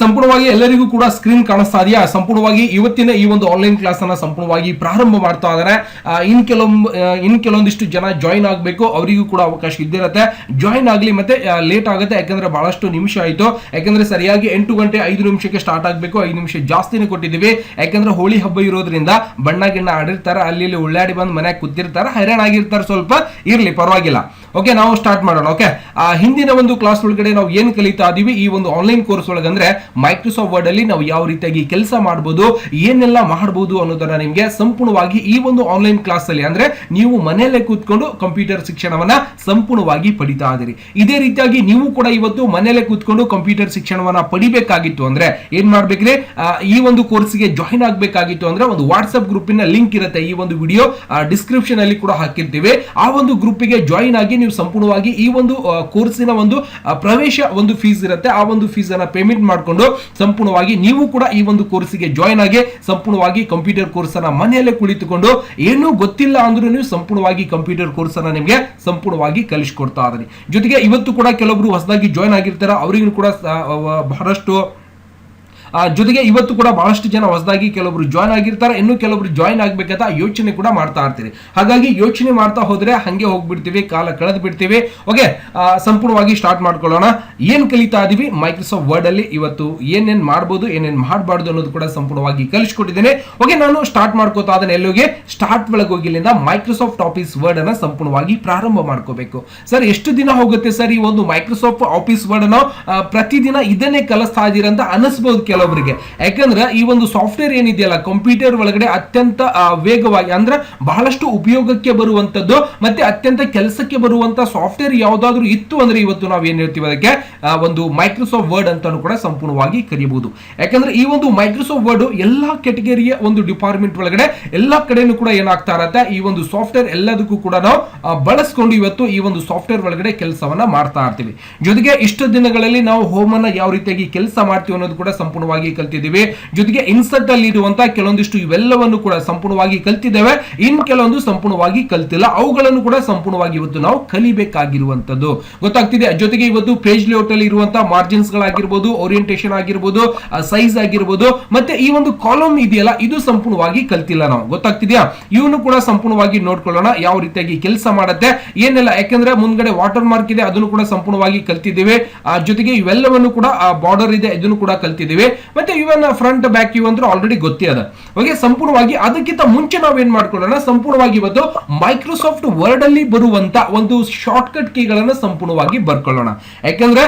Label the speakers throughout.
Speaker 1: ಸಂಪೂರ್ಣವಾಗಿ ಎಲ್ಲರಿಗೂ ಕೂಡ ಸ್ಕ್ರೀನ್ ಕಾಣಿಸ್ತಾ ಇದೆಯಾ? ಸಂಪೂರ್ಣವಾಗಿ ಇವತ್ತಿನ ಈ ಒಂದು ಆನ್ಲೈನ್ ಕ್ಲಾಸ್ ಅನ್ನ ಸಂಪೂರ್ಣವಾಗಿ ಪ್ರಾರಂಭ ಮಾಡ್ತಾ ಇದ್ದಾರೆ. ಇನ್ ಕೆಲವೊಂದಿಷ್ಟು ಜನ ಜಾಯಿನ್ ಆಗಬೇಕು, ಅವರಿಗೂ ಕೂಡ ಅವಕಾಶ ಇದ್ದಿರುತ್ತೆ. ಜಾಯಿನ್ ಆಗಲಿ, ಮತ್ತೆ ಲೇಟ್ ಆಗುತ್ತೆ ಯಾಕಂದ್ರೆ ಬಹಳಷ್ಟು ನಿಮಿಷ ಆಯಿತು. ಯಾಕಂದ್ರೆ ಸರಿಯಾಗಿ 8 ಗಂಟೆ 5 ನಿಮಿಷಕ್ಕೆ ಸ್ಟಾರ್ಟ್ ಆಗಬೇಕು. 5 ನಿಮಿಷ ಜಾಸ್ತಿನೇ ಕೊಟ್ಟಿದ್ದೀವಿ. ಯಾಕಂದ್ರೆ ಹೋಳಿ ಹಬ್ಬ ಇರೋದ್ರಿಂದ ಬಣ್ಣ ಗಿಣ್ಣ ಆಡಿರ್ತಾರೆ, ಅಲ್ಲಿ ಉಳ್ಳಾಡಿ ಬಂದು ಮನೆಯಾಗ ಕೂತಿರ್ತಾರೆ, ಹೈರಾಣ ಆಗಿರ್ತಾರೆ. ಸ್ವಲ್ಪ ಇರ್ಲಿ, ಪರವಾಗಿಲ್ಲ. ಓಕೆ, ನಾವು ಸ್ಟಾರ್ಟ್ ಮಾಡೋಣ. ಓಕೆ, ಹಿಂದಿನ ಒಂದು ಕ್ಲಾಸ್ ಒಳಗಡೆ ನಾವು ಏನ್ ಕಲಿತಾ ಇದೀವಿ ಈ ಒಂದು ಆನ್ಲೈನ್ ಕೋರ್ಸ್ ಒಳಗಂದ್ರೆ ಮೈಕ್ರೋಸಾಫ್ಟ್ ವರ್ಡ್ ಅಲ್ಲಿ ನಾವು ಯಾವ ರೀತಿಯಾಗಿ ಕೆಲಸ ಮಾಡಬಹುದು, ಏನೆಲ್ಲ ಮಾಡಬಹುದು ಅನ್ನೋದನ್ನ ನಿಮಗೆ ಸಂಪೂರ್ಣವಾಗಿ ಈ ಒಂದು ಆನ್ಲೈನ್ ಕ್ಲಾಸ್ ಅಲ್ಲಿ, ಅಂದ್ರೆ ನೀವು ಮನೆಯಲ್ಲೇ ಕೂತ್ಕೊಂಡು ಕಂಪ್ಯೂಟರ್ ಶಿಕ್ಷಣವನ್ನ ಸಂಪೂರ್ಣವಾಗಿ ಪಡಿತಾ ಇದ್ದೀರಿ. ಇದೇ ರೀತಿಯಾಗಿ ನೀವು ಕೂಡ ಇವತ್ತು ಮನೆಯಲ್ಲೇ ಕೂತ್ಕೊಂಡು ಕಂಪ್ಯೂಟರ್ ಶಿಕ್ಷಣವನ್ನ ಪಡಿಬೇಕಾಗಿತ್ತು ಅಂದ್ರೆ ಏನ್ ಮಾಡ್ಬೇಕ್ರಿ, ಈ ಒಂದು ಕೋರ್ಸ್ಗೆ ಜಾಯಿನ್ ಆಗ್ಬೇಕಾಗಿತ್ತು ಅಂದ್ರೆ ಒಂದು ವಾಟ್ಸ್ಆಪ್ ಗ್ರೂಪಿನ ಲಿಂಕ್ ಇರುತ್ತೆ, ಈ ಒಂದು ವಿಡಿಯೋ ಡಿಸ್ಕ್ರಿಪ್ಷನ್ ಅಲ್ಲಿ ಕೂಡ ಹಾಕಿರ್ತೀವಿ. ಆ ಒಂದು ಗ್ರೂಪಿಗೆ ಜಾಯಿನ್ ಆಗಿ ನೀವು ಸಂಪೂರ್ಣವಾಗಿ ಈ ಒಂದು ಕೋರ್ಸಿನ ಒಂದು ಪ್ರವೇಶ ಒಂದು ಫೀಸ್ ಇರುತ್ತೆ, ಆ ಒಂದು ಫೀಸ್ ಅನ್ನ ಪೇಮೆಂಟ್ ಮಾಡಿಕೊಂಡು ಸಂಪೂರ್ಣವಾಗಿ ನೀವು ಕೂಡ ಈ ಒಂದು ಕೋರ್ಸ್ಗೆ ಜಾಯಿನ್ ಆಗಿ ಸಂಪೂರ್ಣವಾಗಿ ಕಂಪ್ಯೂಟರ್ ಕೋರ್ಸ್ ಅನ್ನ ಮನೆಯಲ್ಲೇ ಕುಳಿತುಕೊಂಡು ಏನೂ ಗೊತ್ತಿಲ್ಲ ಅಂದ್ರೂ ನೀವು ಸಂಪೂರ್ಣವಾಗಿ ಕಂಪ್ಯೂಟರ್ ಕೋರ್ಸ್ ಅನ್ನ ನಿಮಗೆ ಸಂಪೂರ್ಣವಾಗಿ ಕಲಿಸಿಕೊಡ್ತಾ ಇದ್ದೀನಿ. ಜೊತೆಗೆ ಇವತ್ತು ಕೂಡ ಕೆಲವೊಬ್ರು ಹೊಸದಾಗಿ ಜಾಯಿನ್ ಆಗಿರ್ತಾರೆ, ಅವರಿಗೂ ಕೂಡ ಬಹಳಷ್ಟು ಜೊತೆಗೆ ಇವತ್ತು ಕೂಡ ಬಹಳಷ್ಟು ಜನ ಹೊಸದಾಗಿ ಕೆಲವೊಬ್ರು ಜಾಯ್ನ್ ಆಗಿರ್ತಾರೆ, ಇನ್ನು ಕೆಲವೊಬ್ರು ಜಾಯ್ನ್ ಆಗ್ಬೇಕಂತ ಯೋಚನೆ ಕೂಡ ಮಾಡ್ತಾ ಇರ್ತೀರಿ. ಹಾಗಾಗಿ ಯೋಚನೆ ಮಾಡ್ತಾ ಹೋದ್ರೆ ಹಂಗೆ ಹೋಗ್ಬಿಡ್ತೀವಿ, ಕಾಲ ಕಳೆದು ಬಿಡ್ತೀವಿ. ಓಕೆ, ಸಂಪೂರ್ಣವಾಗಿ ಸ್ಟಾರ್ಟ್ ಮಾಡ್ಕೊಳ್ಳೋಣ. ಏನ್ ಕಲಿತಾ ಇದೀವಿ ಮೈಕ್ರೋಸಾಫ್ಟ್ ವರ್ಡ್ ಅಲ್ಲಿ ಇವತ್ತು ಏನೇನ್ ಮಾಡ್ಬೋದು, ಏನೇನ್ ಮಾಡಬಾರ್ದು ಅನ್ನೋದು ಕೂಡ ಸಂಪೂರ್ಣವಾಗಿ ಕಲಿಸ್ಕೊಟ್ಟಿದ್ದೇನೆ. ಓಕೆ, ನಾನು ಸ್ಟಾರ್ಟ್ ಮಾಡ್ಕೋತಾ ಅದನ್ನ ಎಲ್ಲೋಗೆ ಸ್ಟಾರ್ಟ್ ಒಳಗೆ ಹೋಗಿಲ್ಲಿಂದ ಮೈಕ್ರೋಸಾಫ್ಟ್ ಆಫೀಸ್ ವರ್ಡ್ ಅನ್ನ ಸಂಪೂರ್ಣವಾಗಿ ಪ್ರಾರಂಭ ಮಾಡ್ಕೋಬೇಕು. ಸರ್, ಎಷ್ಟು ದಿನ ಹೋಗುತ್ತೆ ಸರ್ ಈ ಒಂದು ಮೈಕ್ರೋಸಾಫ್ಟ್ ಆಫೀಸ್ ವರ್ಡ್ ಅನ್ನು ಪ್ರತಿದಿನ ಇದನ್ನೇ ಕಲಿಸ್ತಾ ಇದೀರಂತ ಅನಿಸ್ಬಹುದು ಕೆಲವೊಬ್ಬರಿಗೆ. ಯಾಕಂದ್ರೆ ಈ ಒಂದು ಸಾಫ್ಟ್ವೇರ್ ಏನಿದೆಯಲ್ಲ ಕಂಪ್ಯೂಟರ್ ಒಳಗಡೆ ಅತ್ಯಂತ ವೇಗವಾಗಿ ಅಂದ್ರೆ ಬಹಳಷ್ಟು ಉಪಯೋಗಕ್ಕೆ ಬರುವಂತದ್ದು ಮತ್ತೆ ಅತ್ಯಂತ ಕೆಲಸಕ್ಕೆ ಬರುವಂತ ಸಾಫ್ಟ್ವೇರ್ ಯಾವ್ದಾದ್ರು ಇತ್ತು ಅಂದ್ರೆ ಇವತ್ತು ನಾವು ಏನ್ ಹೇಳ್ತೀವಿ ಅದಕ್ಕೆ ಒಂದು ಮೈಕ್ರೋಸಾಫ್ಟ್ ವರ್ಡ್ ಅಂತಾನು ಕೂಡ ಸಂಪೂರ್ಣವಾಗಿ ಕರೆಯಬಹುದು. ಯಾಕಂದ್ರೆ ಈ ಒಂದು ಮೈಕ್ರೋಸಾಫ್ಟ್ ವರ್ಡ್ ಎಲ್ಲಾ ಕೆಟಗರಿಯ ಒಂದು ಡಿಪಾರ್ಟ್ಮೆಂಟ್ ಒಳಗಡೆ ಎಲ್ಲಾ ಕಡೆನೂ ಕೂಡ ಏನಾಗ್ತಾ ಇರತ್ತೆ, ಈ ಒಂದು ಸಾಫ್ಟ್ವೇರ್ ಎಲ್ಲದಕ್ಕೂ ಕೂಡ ನಾವು ಬಳಸ್ಕೊಂಡು ಇವತ್ತು ಈ ಒಂದು ಸಾಫ್ಟ್ವೇರ್ ಒಳಗಡೆ ಕೆಲಸವನ್ನ ಮಾಡ್ತಾ ಇರ್ತೀವಿ. ಜೊತೆಗೆ ಇಷ್ಟು ದಿನಗಳಲ್ಲಿ ನಾವು ಹೋಮ್ ಅನ್ನ ಯಾವ ರೀತಿಯಾಗಿ ಕೆಲಸ ಮಾಡ್ತೀವಿ ಅನ್ನೋದು ಕೂಡ ಸಂಪೂರ್ಣವಾಗಿ ಕಲ್ತಿದ್ದೀವಿ. ಜೊತೆಗೆ ಇನ್ಸರ್ಟ್ ಅಲ್ಲಿ ಇರುವಂತಹ ಕೆಲವೊಂದಿಷ್ಟು ಇವೆಲ್ಲವನ್ನು ಕೂಡ ಸಂಪೂರ್ಣವಾಗಿ ಕಲ್ತಿದ್ದೇವೆ, ಇನ್ ಕೆಲವೊಂದು ಸಂಪೂರ್ಣವಾಗಿ ಕಲ್ತಿಲ್ಲ, ಅವುಗಳನ್ನು ಕೂಡ ಸಂಪೂರ್ಣವಾಗಿ ಇವತ್ತು ನಾವು ಕಲಿಬೇಕಾಗಿರುವಂತದ್ದು ಗೊತ್ತಾಗ್ತಿದೆ. ಜೊತೆಗೆ ಇವತ್ತು ಪೇಜ್ ಲೇಔಟ್ ಅಲ್ಲಿ ಇರುವಂತಹ ಮಾರ್ಜಿನ್ಸ್ ಗಳಾಗಿರ್ಬೋದು, ಓರಿಯಂಟೇಷನ್ ಆಗಿರ್ಬೋದು, ಸೈಜ್ ಆಗಿರ್ಬೋದು, ಮತ್ತೆ ಈ ಒಂದು ಕಾಲಮ್ ಇದೆಯಲ್ಲ ಇದು ಸಂಪೂರ್ಣವಾಗಿ ಕಲ್ತಿಲ್ಲ ನಾವು, ಗೊತ್ತಾಗ್ತಿದ್ಯಾ? ಇವನು ಕೂಡ ಸಂಪೂರ್ಣವಾಗಿ ನೋಡ್ಕೊಳ್ಳೋಣ ಯಾವ ರೀತಿಯಾಗಿ ಕೆಲಸ ಮಾಡುತ್ತೆ ಏನೆಲ್ಲ. ಯಾಕಂದ್ರೆ ಮುಂದ್ಗಡೆ ವಾಟರ್ ಮಾರ್ಕ್ ಇದೆ, ಅದನ್ನು ಕೂಡ ಸಂಪೂರ್ಣವಾಗಿ ಕಲ್ತಿದ್ದೇವೆ. ಜೊತೆಗೆ ಇವೆಲ್ಲವನ್ನು ಕೂಡ ಬಾರ್ಡರ್ ಇದೆ, ಇದನ್ನು ಕೂಡ ಕಲ್ತಿದ್ದೇವೆ. ಮತ್ತೆ ಇವನ್ ಫ್ರಂಟ್ ಬ್ಯಾಕ್ ಇವ್ ಅಂದ್ರೆ ಆಲ್ರೆಡಿ ಗೊತ್ತೇ ಅದ. ಓಕೆ, ಸಂಪೂರ್ಣವಾಗಿ ಅದಕ್ಕಿಂತ ಮುಂಚೆ ನಾವೇನ್ ಮಾಡ್ಕೊಳ್ಳೋಣ, ಸಂಪೂರ್ಣವಾಗಿ ಇವತ್ತು ಮೈಕ್ರೋಸಾಫ್ಟ್ ವರ್ಡ್ ಅಲ್ಲಿ ಬರುವಂತ ಒಂದು ಶಾರ್ಟ್ ಕಟ್ ಕೀಗಳನ್ನ ಸಂಪೂರ್ಣವಾಗಿ ಬರ್ಕೊಳ್ಳೋಣ. ಯಾಕಂದ್ರೆ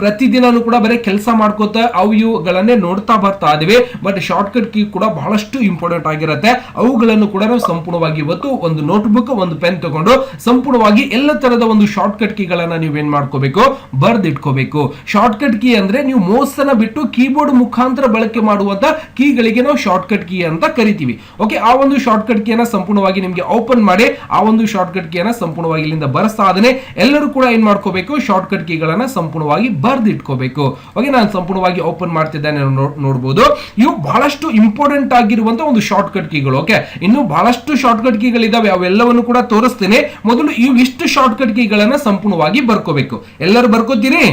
Speaker 1: ಪ್ರತಿದಿನನೂ ಕೂಡ ಬರೀ ಕೆಲಸ ಮಾಡ್ಕೋತ ಅವು ಇವುಗಳನ್ನೇ ನೋಡ್ತಾ ಬರ್ತಾ ಇದೀವಿ, ಬಟ್ ಶಾರ್ಟ್ ಕಟ್ ಕೀ ಕೂಡ ಬಹಳಷ್ಟು ಇಂಪಾರ್ಟೆಂಟ್ ಆಗಿರುತ್ತೆ. ಅವುಗಳನ್ನು ಕೂಡ ನಾವು ಸಂಪೂರ್ಣವಾಗಿ ಇವತ್ತು ಒಂದು ನೋಟ್ಬುಕ್ ಒಂದು ಪೆನ್ ತಗೊಂಡು ಸಂಪೂರ್ಣವಾಗಿ ಎಲ್ಲ ತರದ ಒಂದು ಶಾರ್ಟ್ ಕಟ್ ಕೀಗಳನ್ನ ನೀವೇನ್ ಮಾಡ್ಕೋಬೇಕು, ಬರ್ದಿಟ್ಕೋಬೇಕು. ಶಾರ್ಟ್ ಕಟ್ ಕೀ ಅಂದ್ರೆ ನೀವು ಮೌಸ್ ಅನ್ನ ಬಿಟ್ಟು ಕೀಬೋರ್ಡ್ ಮುಖಾಂತರ ಬಳಕೆ ಮಾಡುವಂತ ಕೀಗಳಿಗೆ ನಾವು ಶಾರ್ಟ್ ಕಟ್ ಕೀ ಅಂತ ಕರಿತೀವಿ. ಓಕೆ, ಆ ಒಂದು ಶಾರ್ಟ್ ಕಟ್ ಕೀಯನ್ನ ಸಂಪೂರ್ಣವಾಗಿ ನಿಮಗೆ ಓಪನ್ ಮಾಡಿ ಆ ಒಂದು ಶಾರ್ಟ್ ಕಟ್ ಕೀಯನ್ನ ಸಂಪೂರ್ಣವಾಗಿ ಇಲ್ಲಿಂದ ಬರೆಸ್ತಾ ಇದ್ದೇನೆ. ಎಲ್ಲರೂ ಕೂಡ ಏನ್ ಮಾಡ್ಕೋಬೇಕು, ಶಾರ್ಟ್ ಕಟ್ ಕೀಗಳನ್ನ ಸಂಪೂರ್ಣವಾಗಿ ಬರ್ದಿಟ್ಕೋಬೇಕು. ಓಕೆ, ನಾನು ಸಂಪೂರ್ಣವಾಗಿ ಓಪನ್ ಮಾಡ್ತಿದ್ದೇನೆ, ನೋಡಬಹುದು. ಇವು ಬಹಳಷ್ಟು ಇಂಪಾರ್ಟೆಂಟ್ ಆಗಿರುವಂತ ಒಂದು ಶಾರ್ಟ್ ಕಟ್ ಕೀಗಳು. ಓಕೆ, ಇನ್ನು ಬಹಳಷ್ಟು ಶಾರ್ಟ್ ಕಟ್ ಕೀಗಳಿದಾವೆ, ಅವೆಲ್ಲವನ್ನು ಕೂಡ ತೋರಿಸ್ತೇನೆ. ಮೊದಲು ಇವಿಷ್ಟು ಶಾರ್ಟ್ ಕಟ್ ಕೀಗಳನ್ನ ಸಂಪೂರ್ಣವಾಗಿ ಬರ್ಕೋಬೇಕು. ಎಲ್ಲರೂ ಬರ್ಕೋತೀರಿ?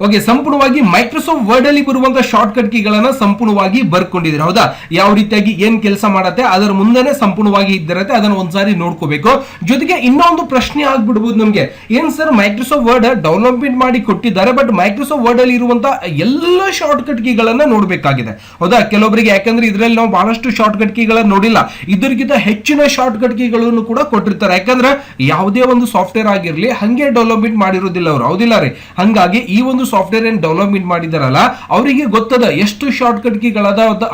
Speaker 1: ಓಕೆ, ಸಂಪೂರ್ಣವಾಗಿ ಮೈಕ್ರೋಸಾಫ್ಟ್ ವರ್ಡ್ ಅಲ್ಲಿ ಬರುವಂತಹ ಶಾರ್ಟ್ ಕಟ್ ಕೀಗಳನ್ನ ಸಂಪೂರ್ಣವಾಗಿ ಬರ್ಕೊಂಡಿದ್ರೆ ಹೌದಾ? ಯಾವ ರೀತಿಯಾಗಿ ಏನ್ ಕೆಲಸ ಮಾಡತ್ತೆ ಅದರ ಮುಂದೆನೆ ಸಂಪೂರ್ಣವಾಗಿ ಇದ್ದಿರತ್ತೆ, ಅದನ್ನ ಒಂದ್ಸಾರಿ ನೋಡ್ಕೋಬೇಕು. ಜೊತೆಗೆ ಇನ್ನೊಂದು ಪ್ರಶ್ನೆ ಆಗ್ಬಿಡ್ಬೋದು ನಮ್ಗೆ, ಏನ್ ಸರ್ ಮೈಕ್ರೋಸಾಫ್ಟ್ ವರ್ಡ್ ಡೆವಲಪ್ಮೆಂಟ್ ಮಾಡಿ ಕೊಟ್ಟಿದ್ದಾರೆ, ಬಟ್ ಮೈಕ್ರೋಸಾಫ್ಟ್ ವರ್ಡ್ ಅಲ್ಲಿ ಇರುವಂತಹ ಎಲ್ಲ ಶಾರ್ಟ್ ಕಟ್ ಕೀಗಳನ್ನ ನೋಡ್ಬೇಕಾಗಿದೆ ಹೌದಾ? ಕೆಲವೊಬ್ಬರಿಗೆ ಯಾಕಂದ್ರೆ ಇದ್ರಲ್ಲಿ ನಾವು ಬಹಳಷ್ಟು ಶಾರ್ಟ್ ಕಟ್ ಕೀಗಳನ್ನ ನೋಡಿಲ್ಲ, ಇದಕ್ಕಿಂತ ಹೆಚ್ಚಿನ ಶಾರ್ಟ್ ಕಟ್ ಕೀಗಳನ್ನು ಕೂಡ ಕೊಟ್ಟಿರ್ತಾರೆ. ಯಾಕಂದ್ರೆ ಯಾವುದೇ ಒಂದು ಸಾಫ್ಟ್ವೇರ್ ಆಗಿರ್ಲಿ ಹಂಗೆ ಡೆವಲಪ್ಮೆಂಟ್ ಮಾಡಿರೋದಿಲ್ಲ ಅವರು, ಹೌದಿಲ್ಲ ರೀ? ಹಂಗಾಗಿ ಈ ಒಂದು ಸಾಫ್ಟ್ವೇರ್ ಏನ್ ಡೆವಲಪ್ಮೆಂಟ್ ಮಾಡಿದಾರಲ್ಲ ಅವರಿಗೆ ಗೊತ್ತದ ಎಷ್ಟು ಶಾರ್ಟ್ ಕಟ್ ಕೀಗಳ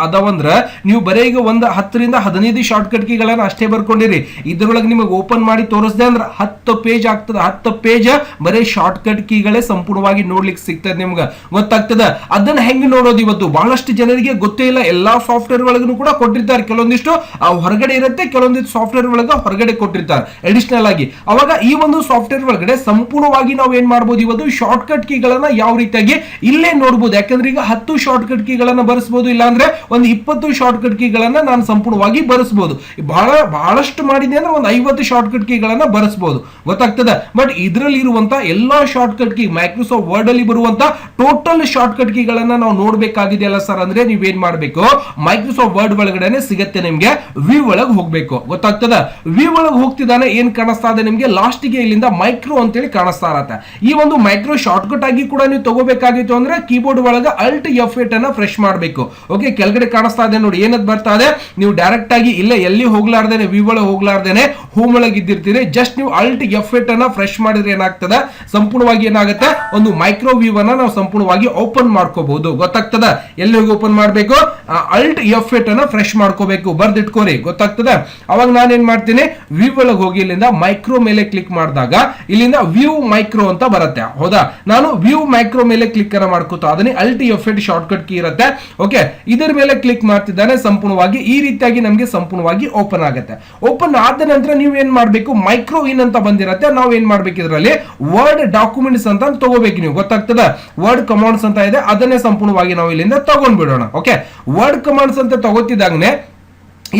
Speaker 1: ಅದಾವಂದ್ರ ನೀವು ಬರೀ ಈಗ ಒಂದು 10 ರಿಂದ 15 ಶಾರ್ಟ್ ಕಟ್ ಕೀಗಳನ್ನ ಅಷ್ಟೇ ಬರ್ಕೊಂಡಿರಿ. ಇದ್ರೊಳಗೆ ನಿಮಗೆ ಓಪನ್ ಮಾಡಿ ತೋರಿಸ್ದೆ ಅಂದ್ರೆ 10 ಪೇಜ್ ಆಗ್ತದೆ. 10 ಪೇಜ್ ಬರೀ ಶಾರ್ಟ್ ಕಟ್ ಕೀಗಳೇ ಸಂಪೂರ್ಣವಾಗಿ ನೋಡ್ಲಿಕ್ಕೆ ಸಿಗ್ತದೆ, ನಿಮ್ಗೆ ಗೊತ್ತಾಗ್ತದ. ಅದನ್ನ ಹೆಂಗ್ ನೋಡೋದು ಇವತ್ತು ಬಹಳಷ್ಟು ಜನರಿಗೆ ಗೊತ್ತೇ ಇಲ್ಲ. ಎಲ್ಲಾ ಸಾಫ್ಟ್ವೇರ್ ಒಳಗೂ ಕೂಡ ಕೊಟ್ಟಿರ್ತಾರೆ, ಕೆಲವೊಂದಿಷ್ಟು ಹೊರಗಡೆ ಇರುತ್ತೆ, ಕೆಲವೊಂದಿಷ್ಟು ಸಾಫ್ಟ್ವೇರ್ ಒಳಗೆ ಹೊರಗಡೆ ಕೊಟ್ಟಿರ್ತಾರೆ ಅಡಿಷನಲ್ ಆಗಿ. ಅವಾಗ ಈ ಒಂದು ಸಾಫ್ಟ್ವೇರ್ ಒಳಗಡೆ ಸಂಪೂರ್ಣವಾಗಿ ನಾವು ಏನ್ ಮಾಡ್ಬೋದು, ಇವತ್ತು ಶಾರ್ಟ್ ಕಟ್ ಕೀಗಳನ್ನ ಯಾವ ರೀತಿಯಾಗಿ ಇಲ್ಲೇ ನೋಡಬಹುದು. ಯಾಕಂದ್ರೆ ಈಗ 10 ಶಾರ್ಟ್ ಕಟ್ ಕೀಗಳನ್ನ ಬರೆಸಬಹುದು, ಇಲ್ಲ ಅಂದ್ರೆ ಒಂದು 20 ಶಾರ್ಟ್ ಕಟ್ ಕೀಗಳನ್ನ ನಾನು ಸಂಪೂರ್ಣವಾಗಿ ಬರೆಸಬಹುದು. ಬಹಳಷ್ಟು ಮಾಡಿದೆ ಅಂದ್ರೆ ಒಂದು 50 ಶಾರ್ಟ್ ಕಟ್ ಕೀಗಳನ್ನ ಬರೆಸಬಹುದು, ಗೊತ್ತಾಗ್ತದೆ. ಬಟ್ ಇದರಲ್ಲಿ ಇರುವಂತ ಎಲ್ಲಾ short cut key Microsoft word ಅಲ್ಲಿ ಬರುವಂತ ಟೋಟಲ್ ಶಾರ್ಟ್ ಕಟ್ ಕೀಗಳನ್ನ ನಾವು ನೋಡ್ಬೇಕಾಗಿದೆಯಲ್ಲ ಸರ್ ಅಂದ್ರೆ ನೀವೇನ್ ಮಾಡ್ಬೇಕು, ಮೈಕ್ರೋಸಾಫ್ಟ್ ವರ್ಡ್ ಒಳಗಡೆ ಸಿಗತ್ತೆ ನಿಮ್ಗೆ, ವ್ಯೂ ಒಳಗೆ ಹೋಗ್ಬೇಕು, ಗೊತ್ತಾಗ್ತದ. ವ್ಯೂ ಒಳಗೆ ಹೋಗ್ತಿದ್ದಾನೆ ಏನ್ ಕಾಣಿಸ್ತಾ ಇದೆ ನಿಮ್ಗೆ, ಲಾಸ್ಟ್ ಗೆ ಇಲ್ಲಿಂದ ಮೈಕ್ರೋ ಅಂತೇಳಿ ಕಾಣಿಸ್ತಾ ಇರತ್ತೆ. ಈ ಒಂದು ಮೈಕ್ರೋ ಶಾರ್ಟ್ ಕಟ್ ಆಗಿ ಕೂಡ ನೀವು ತಗೋಬೇಕಾಗಿತ್ತು ಅಂದ್ರೆ ಕೀಬೋರ್ಡ್ ಒಳಗೆ Alt F8 ಅನ್ನ ಫ್ರೆಶ್ ಮಾಡಬೇಕು. ಓಕೆ, ಕೆಳಗಡೆ ಕಾಣಿಸ್ತಾ ಇದೆ ನೋಡಿ ಏನದ್ ಬರ್ತಾ ಇದೆ, ನೀವು ಡೈರೆಕ್ಟ್ ಆಗಿ ಇಲ್ಲ ಎಲ್ಲಿ ಹೋಗ್ಲಾರ್ದೇನೆ ವ್ಯೂ ಒಳಗೆ ಹೋಗ್ಲಾರ್ದೇನೆ ಹೋಮ್ ಒಳಗೆ ಇದ್ದಿರ್ತೀರಿ, ಜಸ್ಟ್ ನೀವು Alt F8 ಅನ್ನ ಫ್ರೆಶ್ ಮಾಡಿದ್ರೆ ಏನಾಗ್ತದೆ, ಸಂಪೂರ್ಣವಾಗಿ ಏನಾಗುತ್ತೆ, ಒಂದು ಮೈಕ್ರೋ ವ್ಯೂ ಅನ್ನ ನಾವು ಸಂಪೂರ್ಣವಾಗಿ ಓಪನ್ ಮಾಡ್ಕೋಬಹುದು, ಗೊತ್ತಾಗ್ತದ. ಎಲ್ಲಿ ಹೋಗಿ ಓಪನ್ ಮಾಡಬೇಕು, Alt F8 ಅನ್ನ ಫ್ರೆಶ್ ಮಾಡ್ಕೋಬೇಕು, ಬರ್ದಿಟ್ಕೋರಿ, ಗೊತ್ತಾಗ್ತದೆ. ಅವಾಗ ನಾನು ಏನ್ ಮಾಡ್ತೀನಿ, ವ್ಯೂ ಒಳಗೆ ಹೋಗಿ ಇಲ್ಲಿಂದ ಮೈಕ್ರೋ ಮೇಲೆ ಕ್ಲಿಕ್ ಮಾಡಿದಾಗ ಇಲ್ಲಿಂದ ವ್ಯೂ ಮೈಕ್ರೋ ಅಂತ ಬರುತ್ತೆ, ಹೌದಾ. ನಾನು ವ್ಯೂ ಮೈಕ್ರೋ ಮೇಲೆ ಕ್ಲಿಕ್ ಅನ್ನ ಮಾಡ್ಕೋತಾ ಅದನ್ನ Alt F8 short cut key ಇರುತ್ತೆ. ಓಕೆ, ಇದರ ಮೇಲೆ ಕ್ಲಿಕ್ ಮಾಡ್ತಿದ್ದಾನೆ, ಸಂಪೂರ್ಣವಾಗಿ ಈ ರೀತಿಯಾಗಿ ನಮಗೆ ಸಂಪೂರ್ಣವಾಗಿ ಓಪನ್ ಆಗುತ್ತೆ. ಓಪನ್ ಆದ ನಂತರ ನೀವು ಏನ್ ಮಾಡ್ಬೇಕು, ಮೈಕ್ರೋ ಇನ್ ಅಂತ ಬಂದಿರತ್ತೆ, ನಾವು ಏನ್ ಮಾಡ್ಬೇಕು ಇದರಲ್ಲಿ ವರ್ಡ್ ಡಾಕ್ಯುಮೆಂಟ್ಸ್ ಅಂತ ತಗೋಬೇಕು ನೀವು, ಗೊತ್ತಾಗ್ತದ. ವರ್ಡ್ ಕಮಾಂಡ್ಸ್ ಅಂತ ಇದೆ, ಅದನ್ನೇ ಸಂಪೂರ್ಣವಾಗಿ ನಾವು ಇಲ್ಲಿಂದ ತಗೊಂಡ್ಬಿಡೋಣ. ಓಕೆ, ವರ್ಡ್ ಕಮಾಂಡ್ಸ್ ಅಂತ ತಗೋತಿದ್ದಾಗನೆ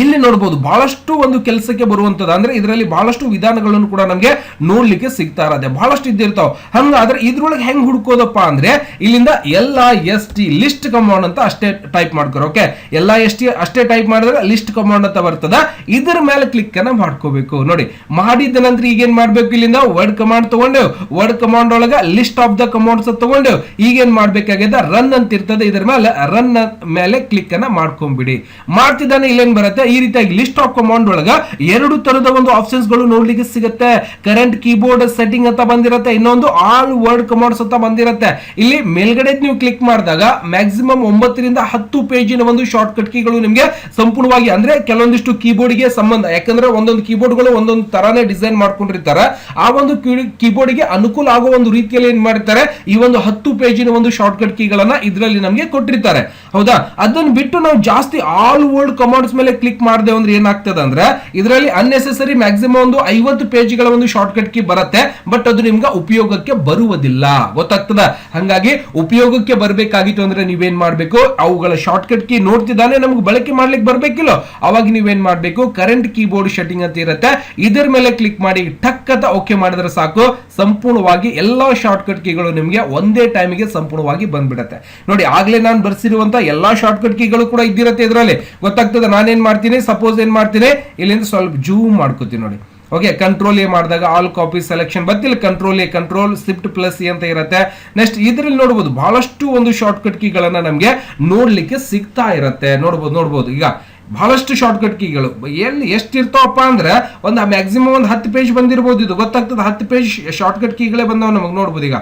Speaker 1: ಇಲ್ಲಿ ನೋಡಬಹುದು ಬಹಳಷ್ಟು ಒಂದು ಕೆಲಸಕ್ಕೆ ಬರುವಂತದ್ದು, ಅಂದ್ರೆ ಇದರಲ್ಲಿ ಬಹಳಷ್ಟು ವಿಧಾನಗಳನ್ನು ಕೂಡ ನಮಗೆ ನೋಡ್ಲಿಕ್ಕೆ ಸಿಗ್ತಾ ಇರತ್ತೆ, ಬಹಳಷ್ಟು ಇದ್ದಿರ್ತಾವ. ಹಂಗಾದ್ರೆ ಇದ್ರೊಳಗೆ ಹೆಂಗ್ ಹುಡ್ಕೋದಪ್ಪ ಅಂದ್ರೆ ಇಲ್ಲಿಂದ LIST ಲಿಸ್ಟ್ ಕಮಾಂಡ್ ಅಂತ ಅಷ್ಟೇ ಟೈಪ್ ಮಾಡ್ಕೊರ. ಓಕೆ, LIST ಅಷ್ಟೇ ಟೈಪ್ ಮಾಡಿದ್ರೆ ಲಿಸ್ಟ್ ಕಮಾಂಡ್ ಅಂತ ಬರ್ತದ. ಇದರ ಮೇಲೆ ಕ್ಲಿಕ್ ಅನ್ನ ಮಾಡ್ಕೋಬೇಕು. ನೋಡಿ, ಮಾಡಿದ ನಂತರ ಈಗೇನ್ ಮಾಡ್ಬೇಕು, ಇಲ್ಲಿಂದ ವರ್ಡ್ ಕಮಾಂಡ್ ತಗೊಂಡೇವು, ವರ್ಡ್ ಕಮಾಂಡ್ ಒಳಗ ಲಿಸ್ಟ್ ಆಫ್ ದ ಕಮಾಂಡ್ಸ್ ತಗೊಂಡೇವು. ಈಗೇನ್ ಮಾಡ್ಬೇಕಾಗಿದೆ, ರನ್ ಅಂತ ಇರ್ತದೆ, ಇದರ ಮೇಲೆ ರನ್ ಮೇಲೆ ಕ್ಲಿಕ್ ಅನ್ನ ಮಾಡ್ಕೊಂಡ್ಬಿಡಿ. ಮಾಡ್ತಿದ್ದಾನೆ, ಇಲ್ಲೇನ್ ಬರುತ್ತೆ, ಈ ರೀತಿಯಾಗಿ ಲಿಸ್ಟ್ ಆಫ್ ಕಮಾಂಡ್ ಒಳಗ 2 ತರದ ಒಂದು ಆಪ್ಷನ್ಸ್ ಗಳು ನೋಡ್ಲಿಕ್ಕೆ ಸಿಗುತ್ತೆ. ಕರೆಂಟ್ ಕೀಬೋರ್ಡ್ ಸೆಟ್ಟಿಂಗ್ ಅಂತ ಬಂದಿರುತ್ತೆ, ಇನ್ನೊಂದು ಆಲ್ ವರ್ಡ್ ಕಮಾಂಡ್ಸ್ ಅಂತ ಬಂದಿರುತ್ತೆ. ಇಲ್ಲಿ ಮೇಲ್ಗಡೆ ನೀವು ಕ್ಲಿಕ್ ಮಾಡಿದಾಗ ಮ್ಯಾಕ್ಸಿಮಮ್ 9 ರಿಂದ 10 ಪೇಜಿನ ಒಂದು ಶಾರ್ಟ್ ಕಟ್ ಕೀಗಳು ನಿಮಗೆ ಸಂಪೂರ್ಣವಾಗಿ, ಅಂದ್ರೆ ಕೆಲವೊಂದಿಷ್ಟು ಕೀಬೋರ್ಡ್ ಗೆ ಸಂಬಂಧ, ಯಾಕಂದ್ರೆ ಒಂದೊಂದು ಕೀಬೋರ್ಡ್ ಗಳು ಒಂದೊಂದು ತರಾನೇ ಡಿಸೈನ್ ಮಾಡ್ಕೊಂಡಿರ್ತಾರೆ. ಆ ಒಂದು ಕೀಬೋರ್ಡ್ ಗೆ ಅನುಕೂಲ ಆಗೋ ಒಂದು ರೀತಿಯಲ್ಲಿ ಏನ್ ಮಾಡಿರ್ತಾರೆ, ಈ ಒಂದು 10 ಪೇಜಿನ ಒಂದು ಶಾರ್ಟ್ ಕಟ್ ಕೀಗಳನ್ನ ಇದರಲ್ಲಿ ನಮಗೆ ಕೊಟ್ಟಿರ್ತಾರೆ, ಹೌದಾ. ಅದನ್ನ ಬಿಟ್ಟು ನಾವು ಜಾಸ್ತಿ ಆಲ್ ವರ್ಡ್ ಕಮಾಂಡ್ಸ್ ಮೇಲೆ ಕ್ಲಿಕ್ ಮಾಡಿದೆ ಅಂದ್ರೆ ಏನಾಗ್ತದೆ ಅಂದ್ರೆ ಇದರಲ್ಲಿ ಅನ್ನೆಸೆಸರಿ ಮ್ಯಾಕ್ಸಿಮಮ್ ಒಂದು 50 ಪೇಜ್ಗಳ ಒಂದು ಶಾರ್ಟ್ ಕಟ್ ಕೀ ಬರುತ್ತೆ, ಬಟ್ ಅದು ನಿಮ್ಗೆ ಉಪಯೋಗಕ್ಕೆ ಬರುವುದಿಲ್ಲ, ಗೊತ್ತಾಗ್ತದ. ಹಂಗಾಗಿ ಉಪಯೋಗಕ್ಕೆ ಬರಬೇಕಾಗಿತ್ತು ಅಂದ್ರೆ ನೀವೇನ್ ಮಾಡ್ಬೇಕು, ಅವುಗಳ ಶಾರ್ಟ್ ಕಟ್ ಕೀ ನೋಡ್ತಿದ್ದಾನೆ ನಮ್ಗೆ ಬಳಕೆ ಮಾಡ್ಲಿಕ್ಕೆ ಬರ್ಬೇಕಿಲ್ಲ, ಅವಾಗ ನೀವೇನ್ ಮಾಡ್ಬೇಕು, ಕರೆಂಟ್ ಕೀಬೋರ್ಡ್ ಸೆಟ್ಟಿಂಗ್ ಅಂತ ಇರುತ್ತೆ, ಇದರ ಮೇಲೆ ಕ್ಲಿಕ್ ಮಾಡಿ ಟಕ್ ಅಂತ ಓಕೆ ಮಾಡಿದ್ರೆ ಸಾಕು, ಸಂಪೂರ್ಣವಾಗಿ ಎಲ್ಲಾ ಶಾರ್ಟ್ ಕಟ್ ಕೀಗಳು ನಿಮ್ಗೆ ಒಂದೇ ಟೈಮಿಗೆ ಸಂಪೂರ್ಣವಾಗಿ ಬಂದ್ಬಿಡುತ್ತೆ. ನೋಡಿ, ಆಗ್ಲೇ ನಾನು ಬರ್ಸಿರುವಂತ ಎಲ್ಲಾ ಶಾರ್ಟ್ ಕಟ್ ಕೀಗಳು ಕೂಡ ಇದ್ದಿರುತ್ತೆ ಇದರಲ್ಲಿ, ಗೊತ್ತಾಗ್ತದೆ. ನಾನೇನ್ ಮಾಡ್ತೀನಿ, ಸಪೋಸ್ ಏನ್ ಮಾಡ್ತೀನಿ, ಇಲ್ಲಿಂದ ಸ್ವಲ್ಪ ಜೂಮ್ ಮಾಡ್ಕೋತೀನಿ ನೋಡಿ. ಓಕೆ, ಕಂಟ್ರೋಲ್ ಎ ಮಾಡಿದಾಗ ಆಲ್ ಕಾಪಿ ಸೆಲೆಕ್ಷನ್ ಬರ್ತಿಲ್ಲ, control A, control shift plus A ಅಂತ ಇರುತ್ತೆ. ನೆಕ್ಸ್ಟ್ ಇದರಲ್ಲಿ ನೋಡಬಹುದು ಬಹಳಷ್ಟು ಒಂದು ಶಾರ್ಟ್ ಕಟ್ ಕೀಗಳನ್ನ ನಮ್ಗೆ ನೋಡ್ಲಿಕ್ಕೆ ಸಿಗ್ತಾ ಇರುತ್ತೆ, ನೋಡ್ಬೋದು. ಈಗ ಬಹಳಷ್ಟು ಶಾರ್ಟ್ ಕಟ್ ಕೀಗಳು ಎಲ್ಲಿ ಎಷ್ಟು ಇರ್ತಾವಪ್ಪ ಅಂದ್ರೆ ಒಂದು ಮ್ಯಾಕ್ಸಿಮಮ್ ಒಂದು 10 ಪೇಜ್ ಬಂದಿರಬಹುದು, ಇದು ಗೊತ್ತಾಗ್ತದೆ. 10 ಪೇಜ್ ಶಾರ್ಟ್ ಕಟ್ ಕೀಗಳೇ ಬಂದವ ನಮಗೆ, ನೋಡ್ಬೋದು. ಈಗ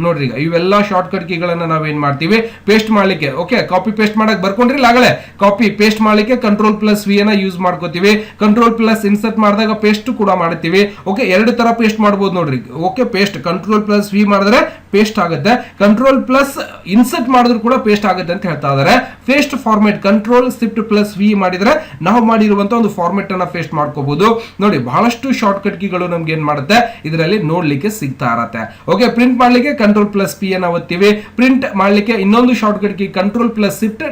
Speaker 1: ನೋಡ್ರಿ, ಈಗ ಇವೆಲ್ಲ ಶಾರ್ಟ್ ಕಟ್ ಕೀಗಳನ್ನ ನಾವೇನ್ ಮಾಡ್ತೀವಿ, ಪೇಸ್ಟ್ ಮಾಡ್ಲಿಕ್ಕೆ, ಓಕೆ, ಕಾಪಿ ಪೇಸ್ಟ್ ಮಾಡಕ್ ಬರ್ಕೊಂಡ್ರಿ ಆಗಲೇ, ಕಾಪಿ ಪೇಸ್ಟ್ ಮಾಡ್ಲಿಕ್ಕೆ ಕಂಟ್ರೋಲ್+V ಅನ್ನ ಯೂಸ್ ಮಾಡ್ಕೋತೀವಿ. ಕಂಟ್ರೋಲ್+ ಇನ್ಸರ್ಟ್ ಮಾಡಿದಾಗ ಪೇಸ್ಟ್ ಕೂಡ ಮಾಡ್ತೀವಿ. ಓಕೆ, 2 ತರ ಪೇಸ್ಟ್ ಮಾಡಬಹುದು ನೋಡ್ರಿ. ಓಕೆ, ಪೇಸ್ಟ್ ಕಂಟ್ರೋಲ್+V ಮಾಡಿದ್ರೆ ಪೇಸ್ಟ್ ಆಗುತ್ತೆ, ಕಂಟ್ರೋಲ್+ ಇನ್ಸರ್ಟ್ ಮಾಡಿದ್ರು ಕೂಡ ಪೇಸ್ಟ್ ಆಗುತ್ತೆ ಅಂತ ಹೇಳ್ತಾ ಇದಾರೆ. ಪೇಸ್ಟ್ ಫಾರ್ಮೆಟ್ ಕಂಟ್ರೋಲ್+Shift+V ಮಾಡಿದ್ರೆ ನಾವು ಮಾಡಿರುವಂತ ಒಂದು ಫಾರ್ಮೆಟ್ ಅನ್ನ ಪೇಸ್ಟ್ ಮಾಡ್ಕೋಬಹುದು. ನೋಡಿ, ಬಹಳಷ್ಟು ಶಾರ್ಟ್ ಕಟ್ ಕೀಗಳು ನಮ್ಗೆ ಏನ್ ಮಾಡುತ್ತೆ ಇದರಲ್ಲಿ ನೋಡ್ಲಿಕ್ಕೆ ಸಿಗ್ತಾ ಇರತ್ತೆ. ಓಕೆ, ಪ್ರಿಂಟ್ ಮಾಡ್ಲಿಕ್ಕೆ ಕಂಟ್ರೋಲ್+P ಅನ್ನ ಒತ್ತೀವಿ. ಪ್ರಿಂಟ್ ಮಾಡ್ಲಿಕ್ಕೆ ಇನ್ನೊಂದು ಶಾರ್ಟ್ ಕಟ್ ಕೀ ಕಂಟ್ರೋಲ್+Shift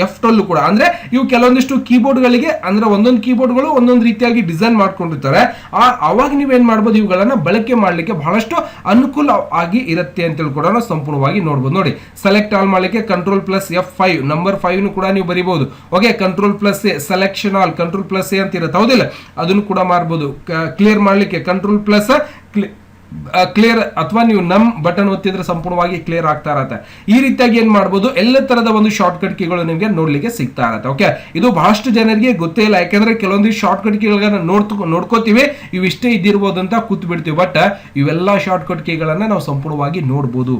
Speaker 1: F12 ಕೂಡ, ಅಂದ್ರೆ ಇವು ಕೆಲವೊಂದಿಷ್ಟು ಕೀಬೋರ್ಡ್ ಗಳಿಗೆ, ಅಂದ್ರೆ ಒಂದೊಂದು ಕೀಬೋರ್ಡ್ ಗಳು ಒಂದೊಂದು ರೀತಿಯಾಗಿ ಡಿಸೈನ್ ಮಾಡ್ಕೊಂಡಿರ್ತಾರೆ. ಅವಾಗ ನೀವೇನ್ ಮಾಡ್ಬೋದು, ಇವುಗಳನ್ನ ಬಳಕೆ ಮಾಡ್ಲಿಕ್ಕೆ ಬಹಳಷ್ಟು ಅನುಕೂಲ ಆಗಿ ಇರುತ್ತೆ ಅಂತ ಕೂಡ ನಾವು ಸಂಪೂರ್ಣವಾಗಿ ನೋಡಬಹುದು. ನೋಡಿ, ಸೆಲೆಕ್ಟ್ ಆಲ್ ಮಾಡ್ಲಿಕ್ಕೆ ಕಂಟ್ರೋಲ್+F5 ನಂಬರ್ 5 ಕೂಡ ನೀವು ಬರೀಬಹುದು. ಓಕೆ, ಕಂಟ್ರೋಲ್+A ಸೆಲೆಕ್ಷನ್ ಆಲ್ ಕಂಟ್ರೋಲ್+A ಅಂತ ಇರುತ್ತೆ, ಹೌದಿಲ್ಲ, ಅದನ್ನು ಕೂಡ ಮಾಡಬಹುದು. ಕ್ಲಿಯರ್ ಮಾಡ್ಲಿಕ್ಕೆ ಕಂಟ್ರೋಲ್+ ಕ್ಲಿಯರ್ ಅಥವಾ ನೀವು ನಮ್ ಬಟನ್ ಒತ್ತಿದ್ರೆ ಸಂಪೂರ್ಣವಾಗಿ ಕ್ಲಿಯರ್ ಆಗ್ತಾ ಇರತ್ತೆ. ಈ ರೀತಿಯಾಗಿ ಏನ್ ಮಾಡಬಹುದು, ಎಲ್ಲ ತರದ ಒಂದು ಶಾರ್ಟ್ ಕಟ್ ಕೀಗಳು ನಿಮಗೆ ನೋಡ್ಲಿಕ್ಕೆ ಸಿಗ್ತಾ ಇರತ್ತೆ. ಓಕೆ, ಇದು ಬಹಳಷ್ಟು ಜನರಿಗೆ ಗೊತ್ತೇ ಇಲ್ಲ, ಯಾಕಂದ್ರೆ ಕೆಲವೊಂದು ಶಾರ್ಟ್ ಕಟ್ ಕೀಗಳನ್ನ ನೋಡ್ಕೋತೀವಿ, ಇವಿಷ್ಟೇ ಇದ್ದಿರ್ಬೋದು ಅಂತ ಕೂತ್ ಬಿಡ್ತೀವಿ. ಬಟ್ ಇವೆಲ್ಲ ಶಾರ್ಟ್ ಕಟ್ ಕೀಗಳನ್ನ ನಾವು ಸಂಪೂರ್ಣವಾಗಿ ನೋಡ್ಬೋದು.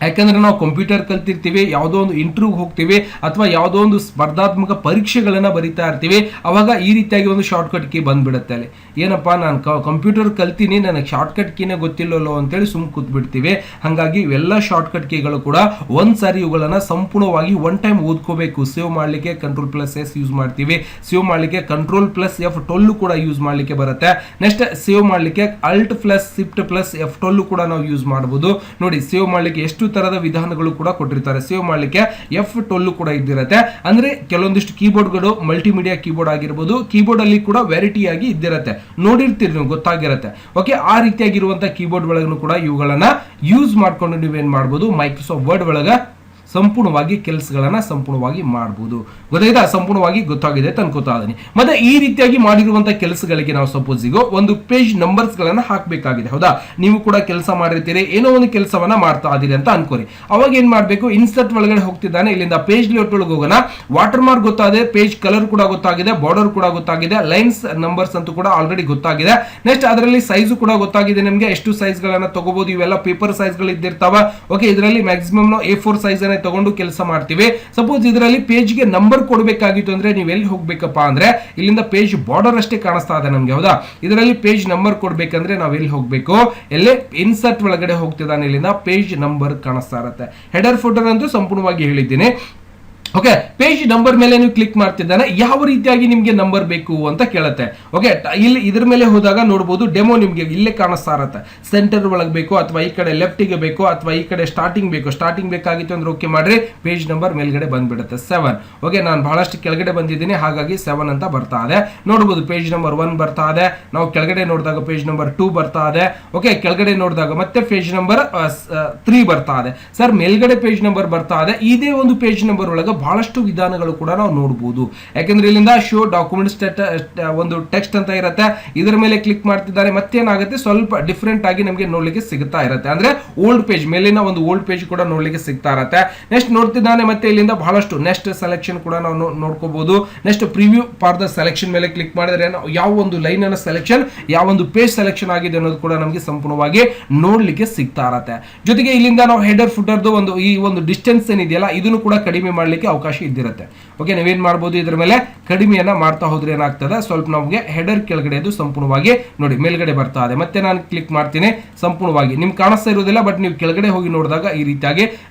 Speaker 1: ಯಾಕಂದ್ರೆ ನಾವು ಕಂಪ್ಯೂಟರ್ ಕಲ್ತಿರ್ತೀವಿ, ಯಾವುದೋ ಒಂದು ಇಂಟರ್ವ್ಯೂ ಹೋಗ್ತೀವಿ ಅಥವಾ ಯಾವುದೋ ಒಂದು ಸ್ಪರ್ಧಾತ್ಮಕ ಪರೀಕ್ಷೆಗಳನ್ನ ಬರಿತಾ ಇರ್ತೀವಿ, ಅವಾಗ ಈ ರೀತಿಯಾಗಿ ಒಂದು ಶಾರ್ಟ್ ಕಟ್ ಕೀ ಬಂದ್ಬಿಡುತ್ತೆ. ಅಲ್ಲಿ ಏನಪ್ಪಾ, ನಾನು ಕಂಪ್ಯೂಟರ್ ಕಲ್ತೀನಿ, ನನಗೆ ಶಾರ್ಟ್ ಕಟ್ ಕೀನೇ ಗೊತ್ತಿಲ್ಲೋ ಅಂತೇಳಿ ಸುಮ್ ಕೂತ್ ಬಿಡ್ತೀವಿ. ಹಾಗಾಗಿ ಇವೆಲ್ಲ ಶಾರ್ಟ್ ಕಟ್ ಕೀಗಳು ಕೂಡ ಒಂದ್ಸಾರಿ ಇವುಗಳನ್ನ ಸಂಪೂರ್ಣವಾಗಿ ಒನ್ ಟೈಮ್ ಓದ್ಕೋಬೇಕು. ಸೇವ್ ಮಾಡ್ಲಿಕ್ಕೆ ಕಂಟ್ರೋಲ್+S ಯೂಸ್ ಮಾಡ್ತೀವಿ, ಸೇವ್ ಮಾಡ್ಲಿಕ್ಕೆ ಕಂಟ್ರೋಲ್+F12 ಕೂಡ ಯೂಸ್ ಮಾಡ್ಲಿಕ್ಕೆ ಬರುತ್ತೆ. ನೆಕ್ಸ್ಟ್ ಸೇವ್ ಮಾಡ್ಲಿಕ್ಕೆ Alt+Shift+F12 ಕೂಡ ನಾವು ಯೂಸ್ ಮಾಡಬಹುದು. ನೋಡಿ, ಸೇವ್ ಮಾಡ್ಲಿಕ್ಕೆ ಎಷ್ಟು ತರದ ವಿಧಾನಗಳು ಕೂಡ ಕೊಟ್ಟಿರ್ತಾರೆ. ಸೇವ್ ಮಾಡ್ಲಿಕ್ಕೆ F12 ಕೂಡ ಇದ್ದಿರತ್ತೆ. ಅಂದ್ರೆ ಕೆಲವೊಂದಿಷ್ಟು ಕೀಬೋರ್ಡ್ಗಳು ಮಲ್ಟಿಮೀಡಿಯಾ ಕೀಬೋರ್ಡ್ ಆಗಿರ್ಬೋದು, ಕೀಬೋರ್ಡ್ ಅಲ್ಲಿ ಕೂಡ ವೆರೈಟಿ ಆಗಿ ಇದ್ದಿರತ್ತೆ, ನೋಡಿರ್ತೀರಿ ನೀವು, ಗೊತ್ತಾಗಿರತ್ತೆ. ಓಕೆ, ಆ ರೀತಿಯಾಗಿರುವಂತಹ ಕೀಬೋರ್ಡ್ ಒಳಗೂ ಕೂಡ ಇವುಗಳನ್ನ ಯೂಸ್ ಮಾಡ್ಕೊಂಡು ನೀವೇನ್ ಮಾಡ್ಬೋದು, ಮೈಕ್ರೋಸಾಫ್ಟ್ ವರ್ಡ್ ಒಳಗ ಸಂಪೂರ್ಣವಾಗಿ ಕೆಲಸಗಳನ್ನ ಸಂಪೂರ್ಣವಾಗಿ ಮಾಡಬಹುದು. ಗೊತ್ತಾಯ್ತಾ? ಸಂಪೂರ್ಣವಾಗಿ ಗೊತ್ತಾಗಿದೆ ಅನ್ಕೋತಾ ಇದೀನಿ. ಮತ್ತೆ ಈ ರೀತಿಯಾಗಿ ಮಾಡಿರುವಂತಹ ಕೆಲಸಗಳಿಗೆ ನಾವು ಸಪೋಸ್ ಈಗ ಒಂದು ಪೇಜ್ ನಂಬರ್ಸ್ ಗಳನ್ನ ಹಾಕಬೇಕಾಗಿದೆ. ಹೌದಾ? ನೀವು ಕೂಡ ಕೆಲಸ ಮಾಡಿರ್ತೀರಿ, ಏನೋ ಒಂದು ಕೆಲಸವನ್ನ ಮಾಡ್ತಾ ಇದೀರಿ ಅಂತ ಅನ್ಕೋರಿ. ಅವಾಗ ಏನ್ ಮಾಡ್ಬೇಕು, ಇನ್ಸರ್ಟ್ ಒಳಗಡೆ ಹೋಗ್ತಿದ್ದಾನೆ, ಇಲ್ಲಿಂದ ಪೇಜ್ ಲೇಔಟ್ ಒಳಗೆ ಹೋಗೋಣ. ವಾಟರ್ ಮಾರ್ಕ್ ಗೊತ್ತಾಗಿದೆ, ಪೇಜ್ ಕಲರ್ ಕೂಡ ಗೊತ್ತಾಗಿದೆ, ಬಾರ್ಡರ್ ಕೂಡ ಗೊತ್ತಾಗಿದೆ, ಲೈನ್ಸ್ ನಂಬರ್ಸ್ ಅಂತೂ ಕೂಡ ಆಲ್ರೆಡಿ ಗೊತ್ತಾಗಿದೆ. ನೆಕ್ಸ್ಟ್ ಅದರಲ್ಲಿ ಸೈಜ್ ಕೂಡ ಗೊತ್ತಾಗಿದೆ ನಿಮಗೆ, ಎಷ್ಟು ಸೈಜ್ ಗಳನ್ನ ತಗೋಬಹುದು. ಇವೆಲ್ಲ ಪೇಪರ್ ಸೈಜ್ ಗಳು ಇದ್ದಿರ್ತಾವ. ಓಕೆ, ಇದರಲ್ಲಿ ಮ್ಯಾಕ್ಸಿಮಮ್ ನಾವು A4 ಸೈಜ್ ಅನ್ನ ತಗೊಂಡು ಕೆಲಸ ಮಾಡ್ತೀವಿ. ಸಪೋಸ್ ಇದರಲ್ಲಿ ಪೇಜ್ ಗೆ ನಂಬರ್ ಕೊಡಬೇಕಾಗಿತ್ತು ಅಂದ್ರೆ ನೀವು ಎಲ್ಲಿ ಹೋಗ್ಬೇಕಪ್ಪ ಅಂದ್ರೆ ಇಲ್ಲಿಂದ ಪೇಜ್ ಬಾರ್ಡರ್ ಅಷ್ಟೇ ಕಾಣಿಸ್ತಾ ಇದೆ ನಮ್ಗೆ. ಹೌದಾ? ಇದರಲ್ಲಿ ಪೇಜ್ ನಂಬರ್ ಕೊಡ್ಬೇಕಂದ್ರೆ ನಾವ್ ಎಲ್ಲಿ ಹೋಗ್ಬೇಕು, ಎಲ್ಲೇ ಇನ್ಸರ್ಟ್ ಒಳಗಡೆ ಹೋಗ್ತಿದ್ದಾನೆ, ಇಲ್ಲಿಂದ ಪೇಜ್ ನಂಬರ್ ಕಾಣಿಸ್ತಾ ಇರುತ್ತೆ. ಹೆಡರ್ ಫುಟರ್ ಅಂತೂ ಸಂಪೂರ್ಣವಾಗಿ ಹೇಳಿದ್ದೀನಿ. ಓಕೆ, ಪೇಜ್ ನಂಬರ್ ಮೇಲೆ ನೀವು ಕ್ಲಿಕ್ ಮಾಡ್ತಿದ್ದಾನೆ, ಯಾವ ರೀತಿಯಾಗಿ ನಿಮ್ಗೆ ನಂಬರ್ ಬೇಕು ಅಂತ ಕೇಳುತ್ತೆ. ಓಕೆ, ಇಲ್ಲಿ ಇದ್ರ ಮೇಲೆ ಹೋದಾಗ ನೋಡಬಹುದು ಡೆಮೋ ನಿಮ್ಗೆ ಇಲ್ಲೇ ಕಾಣಿಸ್ತಾ ಇರುತ್ತೆ. ಸೆಂಟರ್ ಒಳಗೆ ಬೇಕು ಅಥವಾ ಈ ಕಡೆ ಲೆಫ್ಟ್ ಗೆ ಬೇಕು ಅಥವಾ ಈ ಕಡೆ ಸ್ಟಾರ್ಟಿಂಗ್ ಬೇಕು. ಸ್ಟಾರ್ಟಿಂಗ್ ಬೇಕಾಗಿತ್ತು ಅಂದ್ರೆ ಓಕೆ ಮಾಡ್ರಿ, ಪೇಜ್ ನಂಬರ್ ಮೇಲ್ಗಡೆ ಬಂದ್ಬಿಡುತ್ತೆ 7. ಓಕೆ, ನಾನು ಬಹಳಷ್ಟು ಕೆಳಗಡೆ ಬಂದಿದ್ದೀನಿ, ಹಾಗಾಗಿ 7 ಅಂತ ಬರ್ತಾ ಇದೆ. ನೋಡಬಹುದು ಪೇಜ್ ನಂಬರ್ 1 ಬರ್ತಾ ಇದೆ. ನಾವು ಕೆಳಗಡೆ ನೋಡಿದಾಗ ಪೇಜ್ ನಂಬರ್ 2 ಬರ್ತಾ ಇದೆ. ಓಕೆ, ಕೆಳಗಡೆ ನೋಡಿದಾಗ ಮತ್ತೆ ಪೇಜ್ ನಂಬರ್ 3 ಬರ್ತಾ ಇದೆ. ಸರ್ ಮೇಲ್ಗಡೆ ಪೇಜ್ ನಂಬರ್ ಬರ್ತಾ ಇದೆ. ಇದೇ ಒಂದು ಪೇಜ್ ನಂಬರ್ ಒಳಗೆ ಬಹಳಷ್ಟು ವಿಧಾನಗಳು ಕೂಡ ನಾವು ನೋಡಬಹುದು. ಯಾಕಂದ್ರೆ ಇಲ್ಲಿಂದ ಶೋ ಡಾಕ್ಯುಮೆಂಟ್ಸ್ ಒಂದು ಟೆಕ್ಸ್ಟ್ ಅಂತ ಇರುತ್ತೆ, ಇದರ ಮೇಲೆ ಕ್ಲಿಕ್ ಮಾಡ್ತಿದ್ದಾರೆ, ಮತ್ತೇನಾಗುತ್ತೆ ಸ್ವಲ್ಪ ಡಿಫ್ರೆಂಟ್ ಆಗಿ ನಮಗೆ ನೋಡ್ಲಿಕ್ಕೆ ಸಿಗ್ತಾ ಇರುತ್ತೆ. ಅಂದ್ರೆ ಓಲ್ಡ್ ಪೇಜ್ ಮೇಲಿನ ಒಂದು ಓಲ್ಡ್ ಪೇಜ್ ಕೂಡ ನೋಡ್ಲಿಕ್ಕೆ ಸಿಗ್ತಾ ಇರುತ್ತೆ. ನೆಕ್ಸ್ಟ್ ನೋಡ್ತಿದ್ದಾನೆ, ಮತ್ತೆ ಇಲ್ಲಿಂದ ಬಹಳಷ್ಟು ನೆಕ್ಸ್ಟ್ ಸೆಲೆಕ್ಷನ್ ಕೂಡ ನಾವು ನೋಡ್ಕೋಬಹುದು. Next preview for the selection ಮೇಲೆ ಕ್ಲಿಕ್ ಮಾಡಿದ್ರೆ ಯಾವ ಒಂದು ಲೈನ್ ಅನ್ನ ಸೆಲೆಕ್ಷನ್, ಯಾವ ಒಂದು ಪೇಜ್ ಸೆಲೆಕ್ಷನ್ ಆಗಿದೆ ಅನ್ನೋದು ಕೂಡ ನಮಗೆ ಸಂಪೂರ್ಣವಾಗಿ ನೋಡ್ಲಿಕ್ಕೆ ಸಿಗ್ತಾ ಇರುತ್ತೆ. ಜೊತೆಗೆ ಇಲ್ಲಿಂದ ನಾವು ಹೆಡರ್ ಫುಟರ್ದು ಈ ಒಂದು ಡಿಸ್ಟೆನ್ಸ್ ಏನಿದೆಯಲ್ಲ ಇದನ್ನು ಕೂಡ ಕಡಿಮೆ ಮಾಡ್ಲಿಕ್ಕೆ ಅವಕಾಶ ಇದ್ದಿರುತ್ತೆ. ಓಕೆ, ನೀವೇನ್ ಮಾಡಬಹುದು, ಇದರ ಮೇಲೆ ಕಡಿಮೆಯನ್ನ ಮಾಡ್ತಾ ಹೋದ್ರೆ ಏನಾಗ್ತದೆ, ಸ್ವಲ್ಪ ನಮಗೆ ಹೆಡರ್ ಕೆಳಗಡೆ ಅದು ಸಂಪೂರ್ಣವಾಗಿ ನೋಡಿ ಮೇಲ್ಗಡೆ ಬರ್ತಾ ಇದೆ. ಮತ್ತೆ ನಾನು ಕ್ಲಿಕ್ ಮಾಡ್ತೀನಿ, ಸಂಪೂರ್ಣವಾಗಿ ನಿಮ್ಗೆ ಕಾಣಿಸ್ತಾ ಇರೋದಿಲ್ಲ, ಬಟ್ ನೀವು ಕೆಳಗಡೆ ಹೋಗಿ ನೋಡಿದಾಗ ಈ ರೀತಿಯಾಗಿ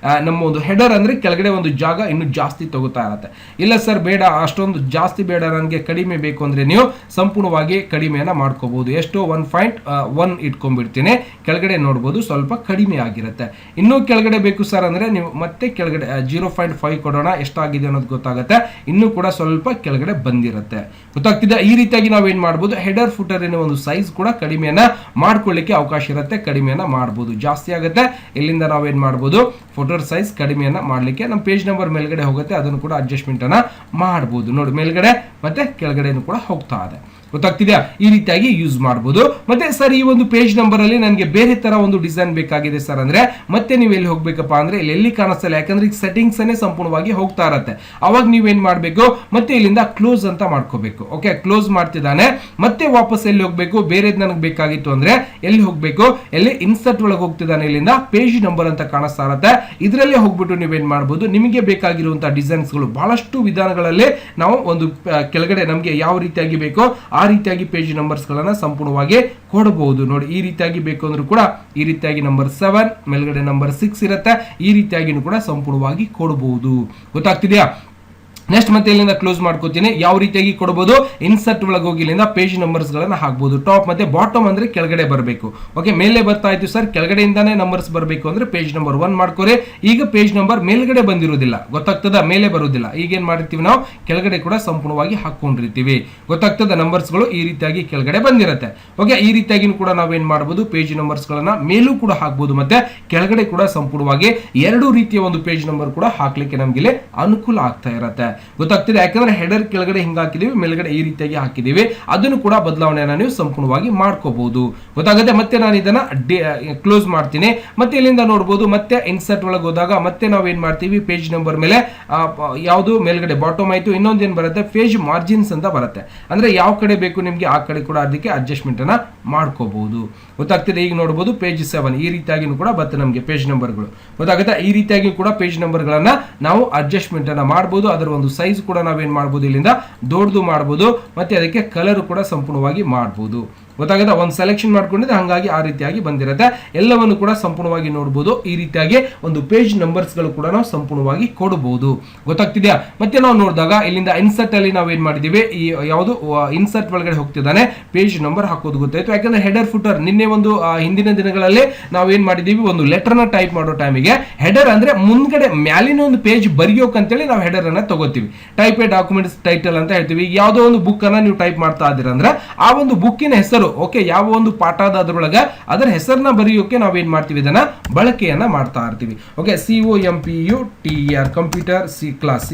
Speaker 1: ನಮ್ಮ ಒಂದು ಹೆಡರ್ ಅಂದ್ರೆ ಕೆಳಗಡೆ ಒಂದು ಜಾಗ ಇನ್ನು ಜಾಸ್ತಿ ತಗೋತಾ ಇರುತ್ತೆ. ಇಲ್ಲ ಸರ್ ಬೇಡ, ಅಷ್ಟೊಂದು ಜಾಸ್ತಿ ಬೇಡ, ನನಗೆ ಕಡಿಮೆ ಬೇಕು ಅಂದ್ರೆ ನೀವು ಸಂಪೂರ್ಣವಾಗಿ ಕಡಿಮೆಯನ್ನ ಮಾಡ್ಕೋಬಹುದು. ಎಷ್ಟು 1.1 ಇಟ್ಕೊಂಡ್ಬಿಡ್ತೀನಿ. ಕೆಳಗಡೆ ನೋಡಬಹುದು ಸ್ವಲ್ಪ ಕಡಿಮೆ ಆಗಿರುತ್ತೆ. ಇನ್ನೂ ಕೆಳಗಡೆ ಬೇಕು ಸರ್ ಅಂದ್ರೆ ನೀವು ಮತ್ತೆ ಕೆಳಗಡೆ 0.5 ಕೊಡೋಣ, ಎಷ್ಟಾಗಿದೆ ಅನ್ನೋದು ಗೊತ್ತಾಗುತ್ತೆ. ಇನ್ನೂ ಕೂಡ ಸ್ವಲ್ಪ ಕೆಳಗಡೆ ಬಂದಿರುತ್ತೆ. ಗೊತ್ತಾಗ್ತಿದೆ? ಈ ರೀತಿಯಾಗಿ ನಾವು ಏನ್ ಮಾಡಬಹುದು, ಹೆಡರ್ ಫುಟರ್ ಒಂದು ಸೈಜ್ ಕೂಡ ಕಡಿಮೆಯನ್ನ ಮಾಡ್ಕೊಳ್ಳಿಕ್ಕೆ ಅವಕಾಶ ಇರುತ್ತೆ. ಕಡಿಮೆಯನ್ನ ಮಾಡಬಹುದು, ಜಾಸ್ತಿ ಆಗುತ್ತೆ. ಇಲ್ಲಿಂದ ನಾವೇನ್ ಮಾಡಬಹುದು, ಫುಟರ್ ಸೈಜ್ ಕಡಿಮೆಯನ್ನ ಮಾಡ್ಲಿಕ್ಕೆ ನಮ್ಮ ಪೇಜ್ ನಂಬರ್ ಮೇಲ್ಗಡೆ ಹೋಗುತ್ತೆ, ಅದನ್ನು ಕೂಡ ಅಡ್ಜಸ್ಟ್ಮೆಂಟ್ ಅನ್ನ ಮಾಡಬಹುದು. ನೋಡಿ ಮೇಲ್ಗಡೆ ಮತ್ತೆ ಕೆಳಗಡೆನೂ ಕೂಡ ಹೋಗ್ತಾ ಇದೆ. ಗೊತ್ತಾಗ್ತಿದೆಯಾ? ಈ ರೀತಿಯಾಗಿ ಯೂಸ್ ಮಾಡಬಹುದು. ಮತ್ತೆ ಸರ್ ಈ ಒಂದು ಪೇಜ್ ನಂಬರ್ ಅಲ್ಲಿ ನನಗೆ ಬೇರೆ ತರ ಒಂದು ಡಿಸೈನ್ ಬೇಕಾಗಿದೆ ಸರ್ ಅಂದ್ರೆ ಮತ್ತೆ ನೀವು ಎಲ್ಲಿ ಹೋಗ್ಬೇಕಪ್ಪ ಅಂದ್ರೆ ಎಲ್ಲಿ ಕಾಣಿಸ್ತಲ್ಲ, ಯಾಕಂದ್ರೆ ಈಗ ಸೆಟ್ಟಿಂಗ್ಸ್ ಅನ್ನೇ ಸಂಪೂರ್ಣವಾಗಿ ಹೋಗ್ತಾ ಇರತ್ತೆ. ಅವಾಗ ನೀವೇನ್ ಮಾಡ್ಬೇಕು, ಮತ್ತೆ ಇಲ್ಲಿಂದ ಕ್ಲೋಸ್ ಅಂತ ಮಾಡ್ಕೋಬೇಕು. ಓಕೆ, ಕ್ಲೋಸ್ ಮಾಡ್ತಿದ್ದಾನೆ. ಮತ್ತೆ ವಾಪಸ್ ಎಲ್ಲಿ ಹೋಗ್ಬೇಕು, ಬೇರೆದ್ ನನಗೆ ಬೇಕಾಗಿತ್ತು ಅಂದ್ರೆ ಎಲ್ಲಿ ಹೋಗ್ಬೇಕು, ಎಲ್ಲಿ ಇನ್ಸರ್ಟ್ ಒಳಗೆ ಹೋಗ್ತಿದ್ದಾನೆ, ಇಲ್ಲಿಂದ ಪೇಜ್ ನಂಬರ್ ಅಂತ ಕಾಣಿಸ್ತಾ ಇರತ್ತೆ. ಇದರಲ್ಲೇ ಹೋಗ್ಬಿಟ್ಟು ನೀವೇನ್ ಮಾಡಬಹುದು, ನಿಮಗೆ ಬೇಕಾಗಿರುವಂತಹ ಡಿಸೈನ್ಸ್ ಗಳು ಬಹಳಷ್ಟು ವಿಧಾನಗಳಲ್ಲಿ ನಾವು ಒಂದು ಕೆಳಗಡೆ ನಮಗೆ ಯಾವ ರೀತಿಯಾಗಿ ಬೇಕೋ ಆ ರೀತಿಯಾಗಿ ಪೇಜ್ ನಂಬರ್ಸ್ ಗಳನ್ನ ಸಂಪೂರ್ಣವಾಗಿ ಕೊಡಬಹುದು. ನೋಡಿ ಈ ರೀತಿಯಾಗಿ ಬೇಕು ಅಂದ್ರೂ ಕೂಡ ಈ ರೀತಿಯಾಗಿ ನಂಬರ್ 7 ಮೇಲ್ಗಡೆ ನಂಬರ್ 6 ಇರುತ್ತೆ. ಈ ರೀತಿಯಾಗಿ ಕೂಡ ಸಂಪೂರ್ಣವಾಗಿ ಕೊಡಬಹುದು. ಗೊತ್ತಾಗ್ತಿದೆಯಾ? ನೆಕ್ಸ್ಟ್ ಮತ್ತೆ ಇಲ್ಲಿಂದ ಕ್ಲೋಸ್ ಮಾಡ್ಕೋತೀನಿ. ಯಾವ ರೀತಿಯಾಗಿ ಕೊಡಬಹುದು, ಇನ್ಸರ್ಟ್ ಒಳಗೆ ಹೋಗಿ ಇಲ್ಲಿಂದ ಪೇಜ್ ನಂಬರ್ಸ್ ಗಳನ್ನ ಹಾಕಬಹುದು. ಟಾಪ್ ಮತ್ತೆ ಬಾಟಮ್ ಅಂದ್ರೆ ಕೆಳಗಡೆ ಬರಬೇಕು. ಓಕೆ, ಮೇಲೆ ಬರ್ತಾ ಇತ್ತು ಸರ್, ಕೆಳಗಡೆಯಿಂದಾನೇ ನಂಬರ್ಸ್ ಬರಬೇಕು ಅಂದ್ರೆ ಪೇಜ್ ನಂಬರ್ 1 ಮಾಡ್ಕೋರಿ. ಈಗ ಪೇಜ್ ನಂಬರ್ ಮೇಲ್ಗಡೆ ಬಂದಿರೋದಿಲ್ಲ, ಗೊತ್ತಾಗ್ತದ? ಮೇಲೆ ಬರುವುದಿಲ್ಲ. ಈಗ ಏನ್ ಮಾಡಿರ್ತೀವಿ ನಾವು, ಕೆಳಗಡೆ ಕೂಡ ಸಂಪೂರ್ಣವಾಗಿ ಹಾಕೊಂಡಿರ್ತೀವಿ. ಗೊತ್ತಾಗ್ತದ? ನಂಬರ್ಸ್ ಗಳು ಈ ರೀತಿಯಾಗಿ ಕೆಳಗಡೆ ಬಂದಿರುತ್ತೆ. ಓಕೆ, ಈ ರೀತಿಯಾಗಿ ಕೂಡ ನಾವೇನ್ ಮಾಡಬಹುದು, ಪೇಜ್ ನಂಬರ್ಸ್ ಗಳನ್ನ ಮೇಲೂ ಕೂಡ ಹಾಕಬಹುದು, ಮತ್ತೆ ಕೆಳಗಡೆ ಕೂಡ ಸಂಪೂರ್ಣವಾಗಿ ಎರಡು ರೀತಿಯ ಒಂದು ಪೇಜ್ ನಂಬರ್ ಕೂಡ ಹಾಕ್ಲಿಕ್ಕೆ ನಮ್ಗೆ ಅನುಕೂಲ ಆಗ್ತಾ ಇರುತ್ತೆ. ಗೊತ್ತಾಗ್ತಿದೆ? ಯಾಕಂದ್ರೆ ಹೆಡರ್ ಕೆಳಗಡೆ ಹಿಂಗ ಹಾಕಿದೀವಿ, ಮೇಲ್ಗಡೆ ಈ ರೀತಿಯಾಗಿ ಹಾಕಿದೀವಿ. ಅದನ್ನು ಕೂಡ ಬದಲಾವಣೆಯನ್ನು ನೀವು ಸಂಪೂರ್ಣವಾಗಿ ಮಾಡ್ಕೋಬಹುದು. ಗೊತ್ತಾಗುತ್ತೆ? ಮತ್ತೆ ನಾನು ಇದನ್ನ ಕ್ಲೋಸ್ ಮಾಡ್ತೀನಿ. ಮತ್ತೆ ಇಲ್ಲಿಂದ ನೋಡಬಹುದು, ಮತ್ತೆ ಇನ್ಸರ್ಟ್ ಒಳಗೆ ಹೋದಾಗ ಮತ್ತೆ ನಾವು ಏನ್ ಮಾಡ್ತೀವಿ, ಪೇಜ್ ನಂಬರ್ ಮೇಲೆ ಯಾವುದು ಮೇಲ್ಗಡೆ ಬಾಟಮ್ ಆಯ್ತು, ಇನ್ನೊಂದೇನ್ ಬರುತ್ತೆ, ಪೇಜ್ ಮಾರ್ಜಿನ್ಸ್ ಅಂತ ಬರುತ್ತೆ. ಅಂದ್ರೆ ಯಾವ ಕಡೆ ಬೇಕು ನಿಮ್ಗೆ ಆ ಕಡೆ ಕೂಡ ಅದಕ್ಕೆ ಅಡ್ಜಸ್ಟ್ಮೆಂಟ್ ಅನ್ನ ಮಾಡ್ಕೋಬಹುದು. ಗೊತ್ತಾಗ್ತಿದೆ? ಈಗ ನೋಡಬಹುದು ಪೇಜ್ 7 ಈ ರೀತಿಯಾಗಿ ಕೂಡ ಬರುತ್ತೆ ನಮಗೆ ಪೇಜ್ ನಂಬರ್ಗಳು. ಗೊತ್ತಾಗುತ್ತೆ? ಈ ರೀತಿಯಾಗಿ ಕೂಡ ಪೇಜ್ ನಂಬರ್ ಗಳನ್ನ ನಾವು ಅಡ್ಜಸ್ಟ್ಮೆಂಟ್ ಅನ್ನ ಮಾಡಬಹುದು. ಅದರ ಒಂದು ಸೈಜ್ ಕೂಡ ನಾವೇನ್ ಮಾಡಬಹುದು, ಇಲ್ಲಿಂದ ದೊಡ್ಡದು ಮಾಡಬಹುದು, ಮತ್ತೆ ಅದಕ್ಕೆ ಕಲರ್ ಕೂಡ ಸಂಪೂರ್ಣವಾಗಿ ಮಾಡಬಹುದು. ಗೊತ್ತಾಗದ ಒಂದು ಸೆಲೆಕ್ಷನ್ ಮಾಡ್ಕೊಂಡಿದ್ದೆ, ಹಾಗಾಗಿ ಆ ರೀತಿಯಾಗಿ ಬಂದಿರುತ್ತೆ. ಎಲ್ಲವನ್ನು ಕೂಡ ಸಂಪೂರ್ಣವಾಗಿ ನೋಡಬಹುದು. ಈ ರೀತಿಯಾಗಿ ಒಂದು ಪೇಜ್ ನಂಬರ್ಸ್ ಗಳು ಕೂಡ ನಾವು ಸಂಪೂರ್ಣವಾಗಿ ಕೊಡಬಹುದು. ಗೊತ್ತಾಗ್ತಿದ್ಯಾ? ಮತ್ತೆ ನಾವು ನೋಡಿದಾಗ ಇಲ್ಲಿಂದ ಇನ್ಸರ್ಟ್ ಅಲ್ಲಿ ನಾವು ಏನ್ ಮಾಡಿದೀವಿ, ಈ ಯಾವುದು ಇನ್ಸರ್ಟ್ ಒಳಗಡೆ ಹೋಗ್ತಿದ್ದಾನೆ ಪೇಜ್ ನಂಬರ್ ಹಾಕೋದು ಗೊತ್ತಾಯ್ತು. ಯಾಕಂದ್ರೆ ಹೆಡರ್ ಫುಟರ್ ನಿನ್ನೆ ಒಂದು ಹಿಂದಿನ ದಿನಗಳಲ್ಲಿ ನಾವು ಏನ್ ಮಾಡಿದೀವಿ, ಒಂದು ಲೆಟರ್ ನ ಟೈಪ್ ಮಾಡೋ ಟೈಮಿಗೆ ಹೆಡರ್ ಅಂದ್ರೆ ಮುಂದ್ಗಡೆ ಮ್ಯಾಲಿನ ಒಂದು ಪೇಜ್ ಬರೆಯೋಕಂತೇಳಿ ನಾವು ಹೆಡರ್ ಅನ್ನ ತಗೋತೀವಿ. ಟೈಪ್ ಎ ಡಾಕ್ಯುಮೆಂಟ್ಸ್ ಟೈಟಲ್ ಅಂತ ಹೇಳ್ತೀವಿ. ಯಾವುದೋ ಒಂದು ಬುಕ್ ಅನ್ನ ನೀವು ಟೈಪ್ ಮಾಡ್ತಾ ಇದ್ದೀರಾ ಅಂದ್ರೆ ಆ ಒಂದು ಬುಕ್ಕಿನ ಹೆಸರು, ಓಕೆ, ಯಾವ ಒಂದು ಪಾಠ ಅದ್ರೊಳಗೆ ಅದರ ಹೆಸರನ್ನ ಬರೆಯೋಕೆ ನಾವೇನ್ ಮಾಡ್ತೀವಿ, ಇದನ್ನ ಬಳಕೆಯನ್ನ ಮಾಡ್ತಾ ಇರ್ತೀವಿ. Okay, COMPUTER computer class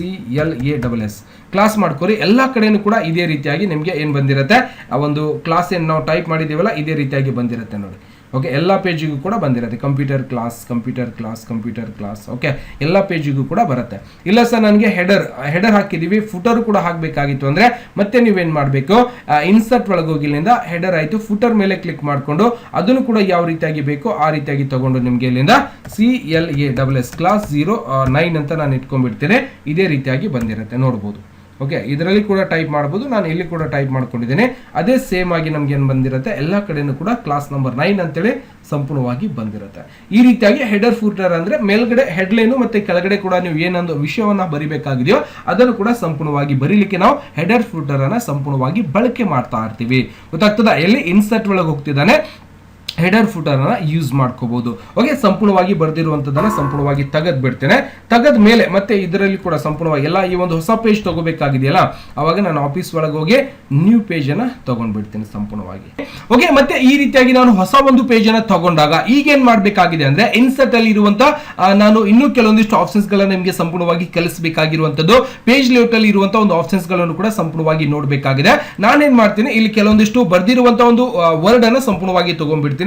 Speaker 1: CLASS class ಮಾಡ್ಕೊರಿ. ಎಲ್ಲಾ ಕಡೆನೂ ಕೂಡ ಇದೇ ರೀತಿಯಾಗಿ ನಿಮ್ಗೆ ಏನ್ ಬಂದಿರುತ್ತೆ, ಆ ಒಂದು ಕ್ಲಾಸ್ ಏನ್ ನಾವು ಟೈಪ್ ಮಾಡಿದೀವಲ್ಲ ಇದೇ ರೀತಿಯಾಗಿ ಬಂದಿರುತ್ತೆ ನೋಡಿ. ಓಕೆ, ಎಲ್ಲ ಪೇಜಿಗೂ ಕೂಡ ಬಂದಿರುತ್ತೆ ಕಂಪ್ಯೂಟರ್ ಕ್ಲಾಸ್. ಓಕೆ, ಎಲ್ಲ ಪೇಜಿಗೂ ಕೂಡ ಬರುತ್ತೆ. ಇಲ್ಲ ಸರ್ ನನಗೆ ಹೆಡರ್ ಹಾಕಿದೀವಿ, ಫುಟರ್ ಕೂಡ ಹಾಕಬೇಕಾಗಿತ್ತು ಅಂದ್ರೆ ಮತ್ತೆ ನೀವೇನ್ ಮಾಡಬೇಕು, ಇನ್ಸರ್ಟ್ ಒಳಗೆ ಹೋಗಿ ಇಲ್ಲಿಂದ ಹೆಡರ್ ಆಯ್ತು, ಫುಟರ್ ಮೇಲೆ ಕ್ಲಿಕ್ ಮಾಡ್ಕೊಂಡು ಅದನ್ನು ಕೂಡ ಯಾವ ರೀತಿಯಾಗಿ ಬೇಕು ಆ ರೀತಿಯಾಗಿ ತಗೊಂಡು ನಿಮ್ಗೆ ಇಲ್ಲಿಂದ CLASS ಕ್ಲಾಸ್ 09 ಅಂತ ನಾನು ಇಟ್ಕೊಂಡ್ಬಿಡ್ತೇನೆ. ಇದೇ ರೀತಿಯಾಗಿ ಬಂದಿರುತ್ತೆ ನೋಡ್ಬೋದು. ಓಕೆ, ಇದರಲ್ಲಿ ಕೂಡ ಟೈಪ್ ಮಾಡಬಹುದು. ನಾನು ಇಲ್ಲಿ ಕೂಡ ಟೈಪ್ ಮಾಡ್ಕೊಂಡಿದ್ದೇನೆ. ಅದೇ ಸೇಮ್ ಆಗಿ ನಮ್ಗೆ ಏನ್ ಬಂದಿರುತ್ತೆ, ಎಲ್ಲಾ ಕಡೆನೂ ಕೂಡ ಕ್ಲಾಸ್ ನಂಬರ್ 9 ಅಂತೇಳಿ ಸಂಪೂರ್ಣವಾಗಿ ಬಂದಿರುತ್ತೆ. ಈ ರೀತಿಯಾಗಿ ಹೆಡರ್ ಫೂಟರ್ ಅಂದ್ರೆ ಮೇಲ್ಗಡೆ ಹೆಡ್ಲೈನು ಮತ್ತೆ ಕೆಳಗಡೆ ಕೂಡ ನೀವು ಏನೊಂದು ವಿಷಯವನ್ನ ಬರಿಬೇಕಾಗಿದೆಯೋ ಅದನ್ನು ಕೂಡ ಸಂಪೂರ್ಣವಾಗಿ ಬರೀಲಿಕ್ಕೆ ನಾವು ಹೆಡರ್ ಫೂಟರ್ ಅನ್ನ ಸಂಪೂರ್ಣವಾಗಿ ಬಳಕೆ ಮಾಡ್ತಾ ಇರ್ತೀವಿ. ಗೊತ್ತಾಗ್ತದ? ಎಲ್ಲಿ ಇನ್ಸರ್ಟ್ ಒಳಗೆ ಹೋಗ್ತಿದ್ದಾನೆ ಹೆಡರ್ ಫುಟರ್ ಅನ್ನ ಯೂಸ್ ಮಾಡ್ಕೋಬಹುದು. ಓಕೆ, ಸಂಪೂರ್ಣವಾಗಿ ಬರ್ದಿರುವಂತದನ್ನ ಸಂಪೂರ್ಣವಾಗಿ ತೆಗೆದ್ ಬಿಡ್ತೇನೆ. ತೆಗೆದ ಮೇಲೆ ಮತ್ತೆ ಇದರಲ್ಲಿ ಕೂಡ ಸಂಪೂರ್ಣವಾಗಿ ಎಲ್ಲ ಈ ಒಂದು ಹೊಸ ಪೇಜ್ ತಗೋಬೇಕಾಗಿದೆಯಲ್ಲ, ಅವಾಗ ನಾನು ಆಫೀಸ್ ಒಳಗೆ ಹೋಗಿ ನ್ಯೂ ಪೇಜ್ ಅನ್ನ ತಗೊಂಡ್ಬಿಡ್ತೇನೆ ಸಂಪೂರ್ಣವಾಗಿ. ಓಕೆ, ಮತ್ತೆ ಈ ರೀತಿಯಾಗಿ ನಾನು ಹೊಸ ಒಂದು ಪೇಜ್ ಅನ್ನ ತಗೊಂಡಾಗ ಈಗ ಏನ್ ಮಾಡ್ಬೇಕಾಗಿದೆ ಅಂದ್ರೆ ಇನ್ಸರ್ಟ್ ಅಲ್ಲಿ ಇರುವಂತ ನಾನು ಇನ್ನೂ ಕೆಲವೊಂದಿಷ್ಟು ಆಪ್ಷನ್ಸ್ ಗಳನ್ನ ನಿಮಗೆ ಸಂಪೂರ್ಣವಾಗಿ ಕಲಿಸಬೇಕಾಗಿರುವಂತದ್ದು. ಪೇಜ್ ಲೇಔಟ್ ಅಲ್ಲಿ ಇರುವಂತಹ ಒಂದು ಆಪ್ಷನ್ಸ್ ಗಳನ್ನು ಕೂಡ ಸಂಪೂರ್ಣವಾಗಿ ನೋಡಬೇಕಾಗಿದೆ. ನಾನೇನ್ ಮಾಡ್ತೀನಿ, ಇಲ್ಲಿ ಕೆಲವೊಂದಿಷ್ಟು ಬರ್ದಿರುವಂತಹ ಒಂದು ವರ್ಡ್ ಅನ್ನ ಸಂಪೂರ್ಣವಾಗಿ ತಗೊಂಡ್ಬಿಡ್ತೀನಿ.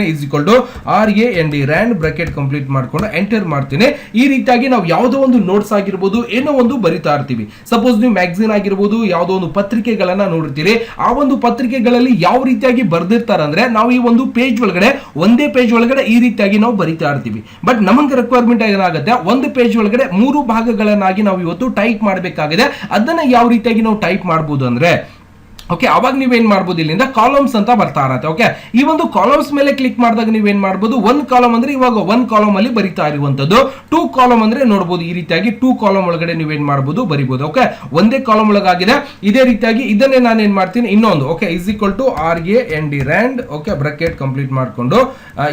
Speaker 1: RAND ಬ್ರಾಕೆಟ್ ಕಂಪ್ಲೀಟ್ ಮಾಡ್ಕೊಂಡು ಎಂಟರ್ ಮಾಡ್ತೀನಿ. ಈ ರೀತಿಯಾಗಿ ನಾವು ಯಾವುದೋ ಒಂದು ನೋಟ್ಸ್ ಆಗಿರ್ಬೋದು, ಏನೋ ಒಂದು ಬರಿತಾ ಇರ್ತೀವಿ. ಸಪೋಸ್ ನೀವು ಮ್ಯಾಗಝಿನ್ ಆಗಿರ್ಬೋದು, ಯಾವುದೋ ಒಂದು ಪತ್ರಿಕೆಗಳನ್ನ ನೋಡಿರ್ತೀರಿ. ಆ ಒಂದು ಪತ್ರಿಕೆಗಳಲ್ಲಿ ಯಾವ ರೀತಿಯಾಗಿ ಬರ್ದಿರ್ತಾರೆ ಅಂದ್ರೆ ನಾವು ಈ ಒಂದು ಪೇಜ್ ಒಳಗಡೆ ಒಂದೇ ಪೇಜ್ ಒಳಗಡೆ ಈ ರೀತಿಯಾಗಿ ನಾವು ಬರಿತಾ ಇರ್ತೀವಿ. ಬಟ್ ನಮಗೆ ರಿಕ್ವೈರ್ಮೆಂಟ್ ಏನಾಗುತ್ತೆ, ಒಂದು ಪೇಜ್ ಒಳಗಡೆ 3 ಭಾಗಗಳನ್ನಾಗಿ ನಾವು ಇವತ್ತು ಟೈಪ್ ಮಾಡಬೇಕಾಗಿದೆ. ಅದನ್ನ ಯಾವ ರೀತಿಯಾಗಿ ನಾವು ಟೈಪ್ ಮಾಡಬಹುದು ಅಂದ್ರೆ, ಓಕೆ, ಅವಾಗ ನೀವೇನ್ ಮಾಡ್ಬೋದು, ಇಲ್ಲಿಂದ ಕಾಲಮ್ಸ್ ಅಂತ ಬರ್ತಾ ಇರತ್ತೆ. ಓಕೆ, ಈ ಒಂದು ಕಾಲಮ್ಸ್ ಮೇಲೆ ಕ್ಲಿಕ್ ಮಾಡಿದಾಗ ನೀವೇನ್ ಮಾಡ್ಬೋದು, 1 ಕಾಲಮ್ ಅಂದ್ರೆ ಇವಾಗ 1 ಕಾಲಮ್ ಅಲ್ಲಿ ಬರಿತಾ ಇರುವಂತದ್ದು. 2 ಕಾಲಮ್ ಅಂದ್ರೆ ನೋಡಬಹುದು ಈ ರೀತಿಯಾಗಿ 2 ಕಾಲಮ್ ಒಳಗಡೆ ನೀವೇನ್ ಮಾಡ್ಬೋದು, ಬರಿಬಹುದು. ಓಕೆ, ಒಂದೇ ಕಾಲಮ್ ಒಳಗಾಗಿದೆ. ಇದೇ ರೀತಿಯಾಗಿ ಇದನ್ನೇ ನಾನು ಏನ್ ಮಾಡ್ತೀನಿ, ಇನ್ನೊಂದು okay RAND okay bracket complete ಮಾಡ್ಕೊಂಡು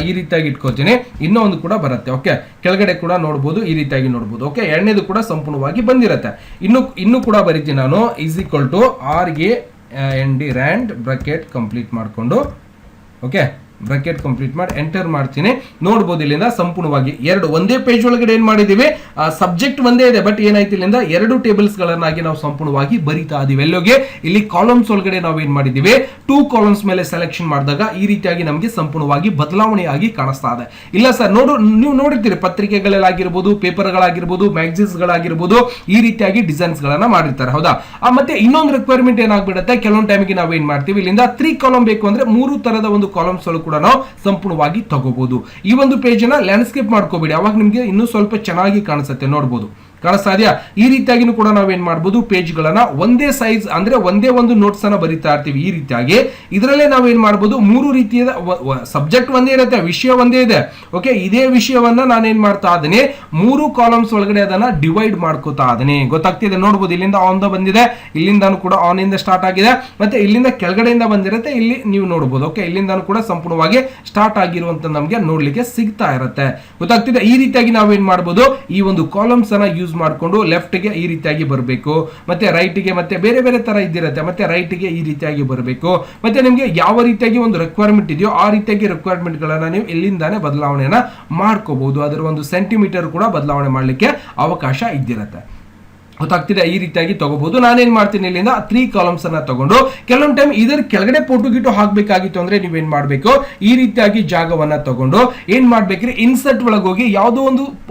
Speaker 1: ಈ ರೀತಿಯಾಗಿ ಇಟ್ಕೋತೀನಿ. ಇನ್ನೊಂದು ಕೂಡ ಬರುತ್ತೆ. ಓಕೆ, ಕೆಳಗಡೆ ಕೂಡ ನೋಡಬಹುದು, ಈ ರೀತಿಯಾಗಿ ನೋಡಬಹುದು. ಓಕೆ, ಎರಡನೇದು ಕೂಡ ಸಂಪೂರ್ಣವಾಗಿ ಬಂದಿರುತ್ತೆ. ಇನ್ನು ಕೂಡ ಬರಿತೀನಿ ನಾನು RAND ಬ್ರಾಕೆಟ್ ಕಂಪ್ಲೀಟ್ ಮಾಡ್ಕೊಂಡು, ಓಕೆ, ಬ್ರಾಕೆಟ್ ಕಂಪ್ಲೀಟ್ ಮಾಡಿ ಎಂಟರ್ ಮಾಡ್ತೀನಿ. ನೋಡಬಹುದು ಇಲ್ಲಿಂದ ಸಂಪೂರ್ಣವಾಗಿ ಒಂದೇ ಪೇಜ್ ಒಳಗಡೆ ಏನ್ ಮಾಡಿದೀವಿ, ಸಬ್ಜೆಕ್ಟ್ ಒಂದೇ ಇದೆ, ಬಟ್ ಏನಾಯ್ತು ಇಲ್ಲಿಂದ 2 ಟೇಬಲ್ಸ್ ಗಳನ್ನಾಗಿ ನಾವು ಸಂಪೂರ್ಣವಾಗಿ ಬರಿತಾ ಇದೀವಿ. ಎಲ್ಲೋಗೆ ಇಲ್ಲಿ ಕಾಲಮ್ಸ್ ಒಳಗಡೆ ನಾವು ಏನ್ ಮಾಡಿದೀವಿ, 2 ಕಾಲಮ್ಸ್ ಮೇಲೆ ಸೆಲೆಕ್ಷನ್ ಮಾಡಿದಾಗ ಈ ರೀತಿಯಾಗಿ ನಮಗೆ ಸಂಪೂರ್ಣವಾಗಿ ಬದಲಾವಣೆಯಾಗಿ ಕಾಣಿಸ್ತಾ ಇದೆ. ಇಲ್ಲ ಸರ್, ನೀವು ನೋಡಿರ್ತೀರಿ ಪತ್ರಿಕೆಗಳಾಗಿರ್ಬೋದು, ಪೇಪರ್ಗಳಾಗಿರ್ಬೋದು, ಮ್ಯಾಗಝಿನ್ಸ್ ಗಳಾಗಿರ್ಬೋದು, ಈ ರೀತಿಯಾಗಿ ಡಿಸೈನ್ಸ್ ಗಳನ್ನ ಮಾಡಿರ್ತಾರೆ. ಹೌದಾ? ಮತ್ತೆ ಇನ್ನೊಂದು ರಿಕ್ವೈರ್ಮೆಂಟ್ ಏನಾಗ್ಬಿಡುತ್ತೆ, ಕೆಲವೊಂದು ಟೈಮಿಗೆ ನಾವು ಏನ್ ಮಾಡ್ತೀವಿ, ಇಲ್ಲಿಂದ 3 ಕಾಲಮ್ ಬೇಕು ಅಂದ್ರೆ 3 ತರದ ಒಂದು ಕಾಲಮ್ಸ್ ಕೂಡ ನಾವು ಸಂಪೂರ್ಣವಾಗಿ ತಗೋಬಹುದು. ಈ ಒಂದು ಪೇಜ್ ಅನ್ನ ಲ್ಯಾಂಡ್ಸ್ಕೇಪ್ ಮಾಡ್ಕೋಬೇಡಿ, ಅವಾಗ ನಿಮ್ಗೆ ಇನ್ನೂ ಸ್ವಲ್ಪ ಚೆನ್ನಾಗಿ ಕಾಣಿಸುತ್ತೆ. ನೋಡಬಹುದು, ಕಾಣಿಸ್ತಾ ಇದೆಯಾ? ಈ ರೀತಿಯಾಗಿ ಕೂಡ ನಾವೇನ್ ಮಾಡಬಹುದು, ಪೇಜ್ ಗಳನ್ನ ಒಂದೇ ಸೈಜ್ ಅಂದ್ರೆ ಒಂದೇ ಒಂದು ನೋಟ್ಸ್ ಅನ್ನ ಬರಿತಾ ಇರ್ತೀವಿ. ಈ ರೀತಿಯಾಗಿ ಇದರಲ್ಲೇ ನಾವೇನ್ ಮಾಡಬಹುದು, 3 ರೀತಿಯ ಸಬ್ಜೆಕ್ಟ್ ಒಂದೇ ಇರುತ್ತೆ, ವಿಷಯ ಒಂದೇ ಇದೆ. ಓಕೆ, ಇದೇ ವಿಷಯವನ್ನ ನಾನೇನ್ ಮಾಡ್ತಾ ಇದ್ದೀನಿ, 3 ಕಾಲಮ್ಸ್ ಒಳಗಡೆ ಅದನ್ನ ಡಿವೈಡ್ ಮಾಡ್ಕೋತಾ ಇದ್ದೀನಿ. ಗೊತ್ತಾಗ್ತಿದೆ? ನೋಡಬಹುದು, ಇಲ್ಲಿಂದ ಆನ್ ಬಂದಿದೆ, ಇಲ್ಲಿಂದಾನು ಕೂಡ ಆನ್ ಇಂದ ಸ್ಟಾರ್ಟ್ ಆಗಿದೆ, ಮತ್ತೆ ಇಲ್ಲಿಂದ ಕೆಳಗಡೆಯಿಂದ ಬಂದಿರುತ್ತೆ, ಇಲ್ಲಿ ನೀವು ನೋಡಬಹುದು. ಓಕೆ, ಇಲ್ಲಿಂದಾನು ಕೂಡ ಸಂಪೂರ್ಣವಾಗಿ ಸ್ಟಾರ್ಟ್ ಆಗಿರುವಂತ ನಮ್ಗೆ ನೋಡ್ಲಿಕ್ಕೆ ಸಿಗ್ತಾ ಇರುತ್ತೆ. ಗೊತ್ತಾಗ್ತಿದೆ? ಈ ರೀತಿಯಾಗಿ ನಾವೇನ್ ಮಾಡಬಹುದು, ಈ ಒಂದು ಕಾಲಮ್ಸ್ ಅನ್ನ ಯೂಸ್ ಮಾಡಿಕೊಂಡು ಲೆಫ್ಟ್ ಗೆ ಈ ರೀತಿಯಾಗಿ ಬರಬೇಕು, ಮತ್ತೆ ರೈಟ್ ಗೆ ಮತ್ತೆ ಬೇರೆ ಬೇರೆ ತರ ಇದ್ದಿರುತ್ತೆ, ಮತ್ತೆ ರೈಟ್ ಗೆ ಈ ರೀತಿಯಾಗಿ ಬರಬೇಕು. ಮತ್ತೆ ನಿಮ್ಗೆ ಯಾವ ರೀತಿಯಾಗಿ ಒಂದು ರಿಕ್ವೈರ್ಮೆಂಟ್ ಇದೆಯೋ ಆ ರೀತಿಯಾಗಿ ರಿಕ್ವೈರ್ಮೆಂಟ್ ಗಳನ್ನ ನೀವು ಇಲ್ಲಿಂದಾನೆ ಬದಲಾವಣೆಯನ್ನ ಮಾಡ್ಕೋಬಹುದು. ಅದರ ಒಂದು ಸೆಂಟಿಮೀಟರ್ ಕೂಡ ಬದಲಾವಣೆ ಮಾಡ್ಲಿಕ್ಕೆ ಅವಕಾಶ ಇದ್ದಿರುತ್ತೆ. ಗೊತ್ತಾಗ್ತಿದೆ? ಈ ರೀತಿಯಾಗಿ ತಗೋಬಹುದು. ನಾನೇನ್ ಮಾಡ್ತೀನಿ, ಇಲ್ಲಿಂದ 3 ಕಾಲಮ್ಸ್ ಅನ್ನ ತಗೊಂಡು ಕೆಲವೊಂದು ಟೈಮ್ ಇದರ ಕೆಳಗಡೆ ಫೋಟೋ ಗಿಟೋ ಹಾಕ್ಬೇಕಾಗಿತ್ತು ಅಂದ್ರೆ ನೀವೇನ್ ಮಾಡ್ಬೇಕು, ಈ ರೀತಿಯಾಗಿ ಜಾಗವನ್ನ ತಗೊಂಡು ಏನ್ ಮಾಡ್ಬೇಕ್ರಿ, ಇನ್ಸರ್ಟ್ ಒಳಗೆ ಹೋಗಿ ಯಾವುದೋ ಒಂದು